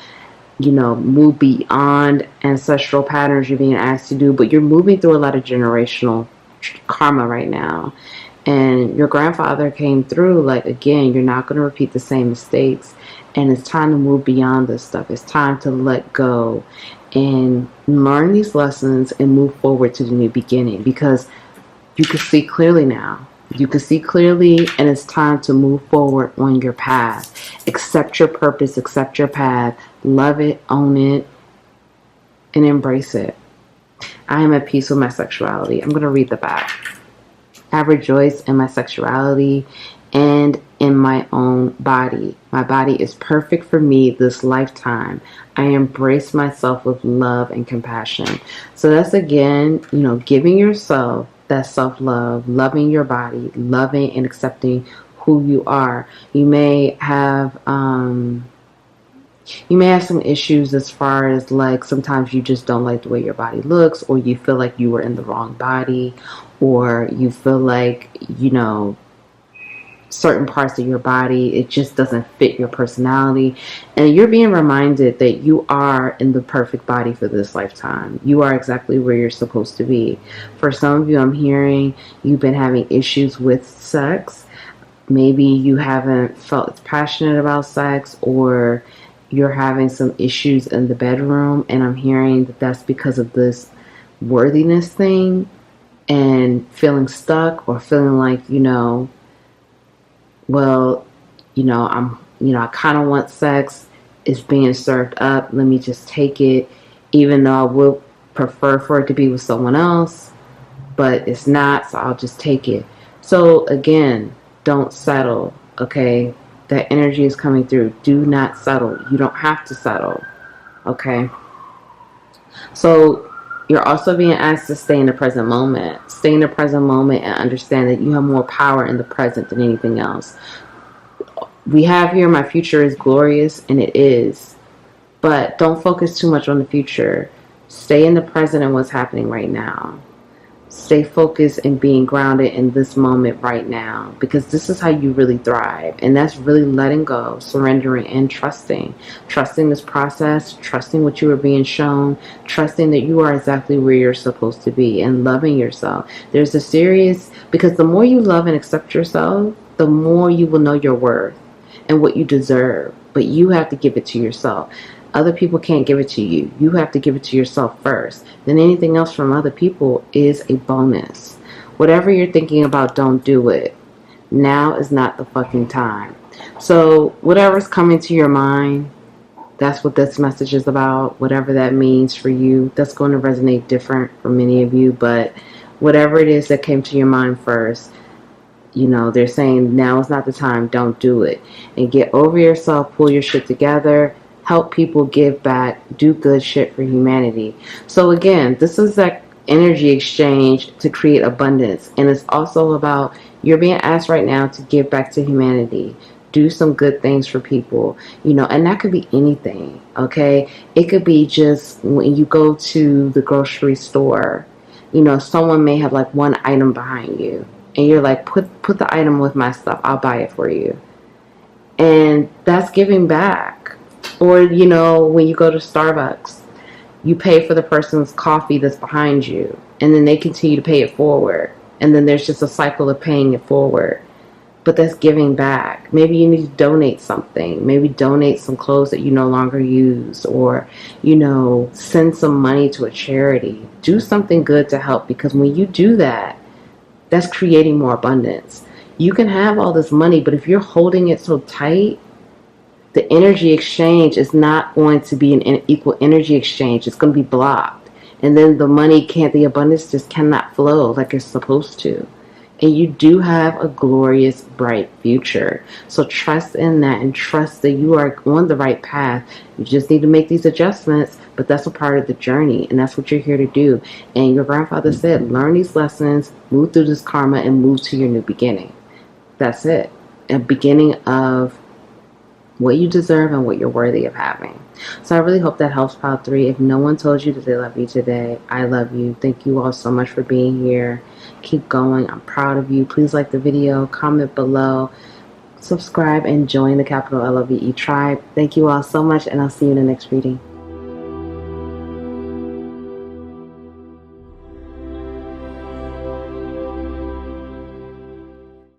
move beyond ancestral patterns you're being asked to do, but you're moving through a lot of generational karma right now. And your grandfather came through, like, again, you're not going to repeat the same mistakes. And it's time to move beyond this stuff. It's time to let go and learn these lessons and move forward to the new beginning, because you can see clearly now. You can see clearly, and it's time to move forward on your path. Accept your purpose, accept your path, love it, own it, and embrace it. I am at peace with my sexuality. I'm going to read the back. I rejoice in my sexuality and in my own body. My body is perfect for me this lifetime. I embrace myself with love and compassion. So that's, again, giving yourself that self-love, loving your body, loving and accepting who you are. You may have some issues as far as, like, sometimes you just don't like the way your body looks, or you feel like you were in the wrong body, or you feel like, certain parts of your body, it just doesn't fit your personality. And you're being reminded that you are in the perfect body for this lifetime. You are exactly where you're supposed to be. For some of you, I'm hearing you've been having issues with sex. Maybe you haven't felt as passionate about sex, or you're having some issues in the bedroom, and I'm hearing that that's because of this worthiness thing and feeling stuck, or feeling like, I kind of want sex. It's being served up. Let me just take it, even though I would prefer for it to be with someone else, but it's not, so I'll just take it. So again, don't settle, okay? That energy is coming through. Do not settle. You don't have to settle, okay? So you're also being asked to stay in the present moment. Stay in the present moment and understand that you have more power in the present than anything else. We have here, my future is glorious, and it is. But don't focus too much on the future. Stay in the present and what's happening right now. Stay focused and being grounded in this moment right now, because this is how you really thrive. And that's really letting go, surrendering, and trusting. Trusting this process, trusting what you are being shown, trusting that you are exactly where you're supposed to be, and loving yourself. There's a serious, because the more you love and accept yourself, the more you will know your worth and what you deserve. But you have to give it to yourself. Other people can't give it to you. You have to give it to yourself first. Then anything else from other people is a bonus. Whatever you're thinking about, don't do it. Now is not the fucking time. So whatever's coming to your mind, that's what this message is about. Whatever that means for you, that's going to resonate different for many of you. But whatever it is that came to your mind first, they're saying now is not the time. Don't do it. And get over yourself. Pull your shit together. Help people, give back, do good shit for humanity. So again, this is that energy exchange to create abundance. And it's also about, you're being asked right now to give back to humanity. Do some good things for people, and that could be anything, okay? It could be just when you go to the grocery store, someone may have like one item behind you, and you're like, put the item with my stuff, I'll buy it for you. And that's giving back. Or, when you go to Starbucks, you pay for the person's coffee that's behind you, and then they continue to pay it forward. And then there's just a cycle of paying it forward. But that's giving back. Maybe you need to donate something. Maybe donate some clothes that you no longer use, or, send some money to a charity. Do something good to help, because when you do that, that's creating more abundance. You can have all this money, but if you're holding it so tight, the energy exchange is not going to be an equal energy exchange. It's going to be blocked. And then the money can't, the abundance just cannot flow like it's supposed to. And you do have a glorious, bright future. So trust in that and trust that you are on the right path. You just need to make these adjustments, but that's a part of the journey, and that's what you're here to do. And your grandfather said, learn these lessons, move through this karma, and move to your new beginning. That's it. A beginning of what you deserve and what you're worthy of having. So I really hope that helps, Pile 3. If no one told you that they love you today, I love you. Thank you all so much for being here. Keep going. I'm proud of you. Please like the video, comment below, subscribe, and join the capital LOVE tribe. Thank you all so much, and I'll see you in the next reading.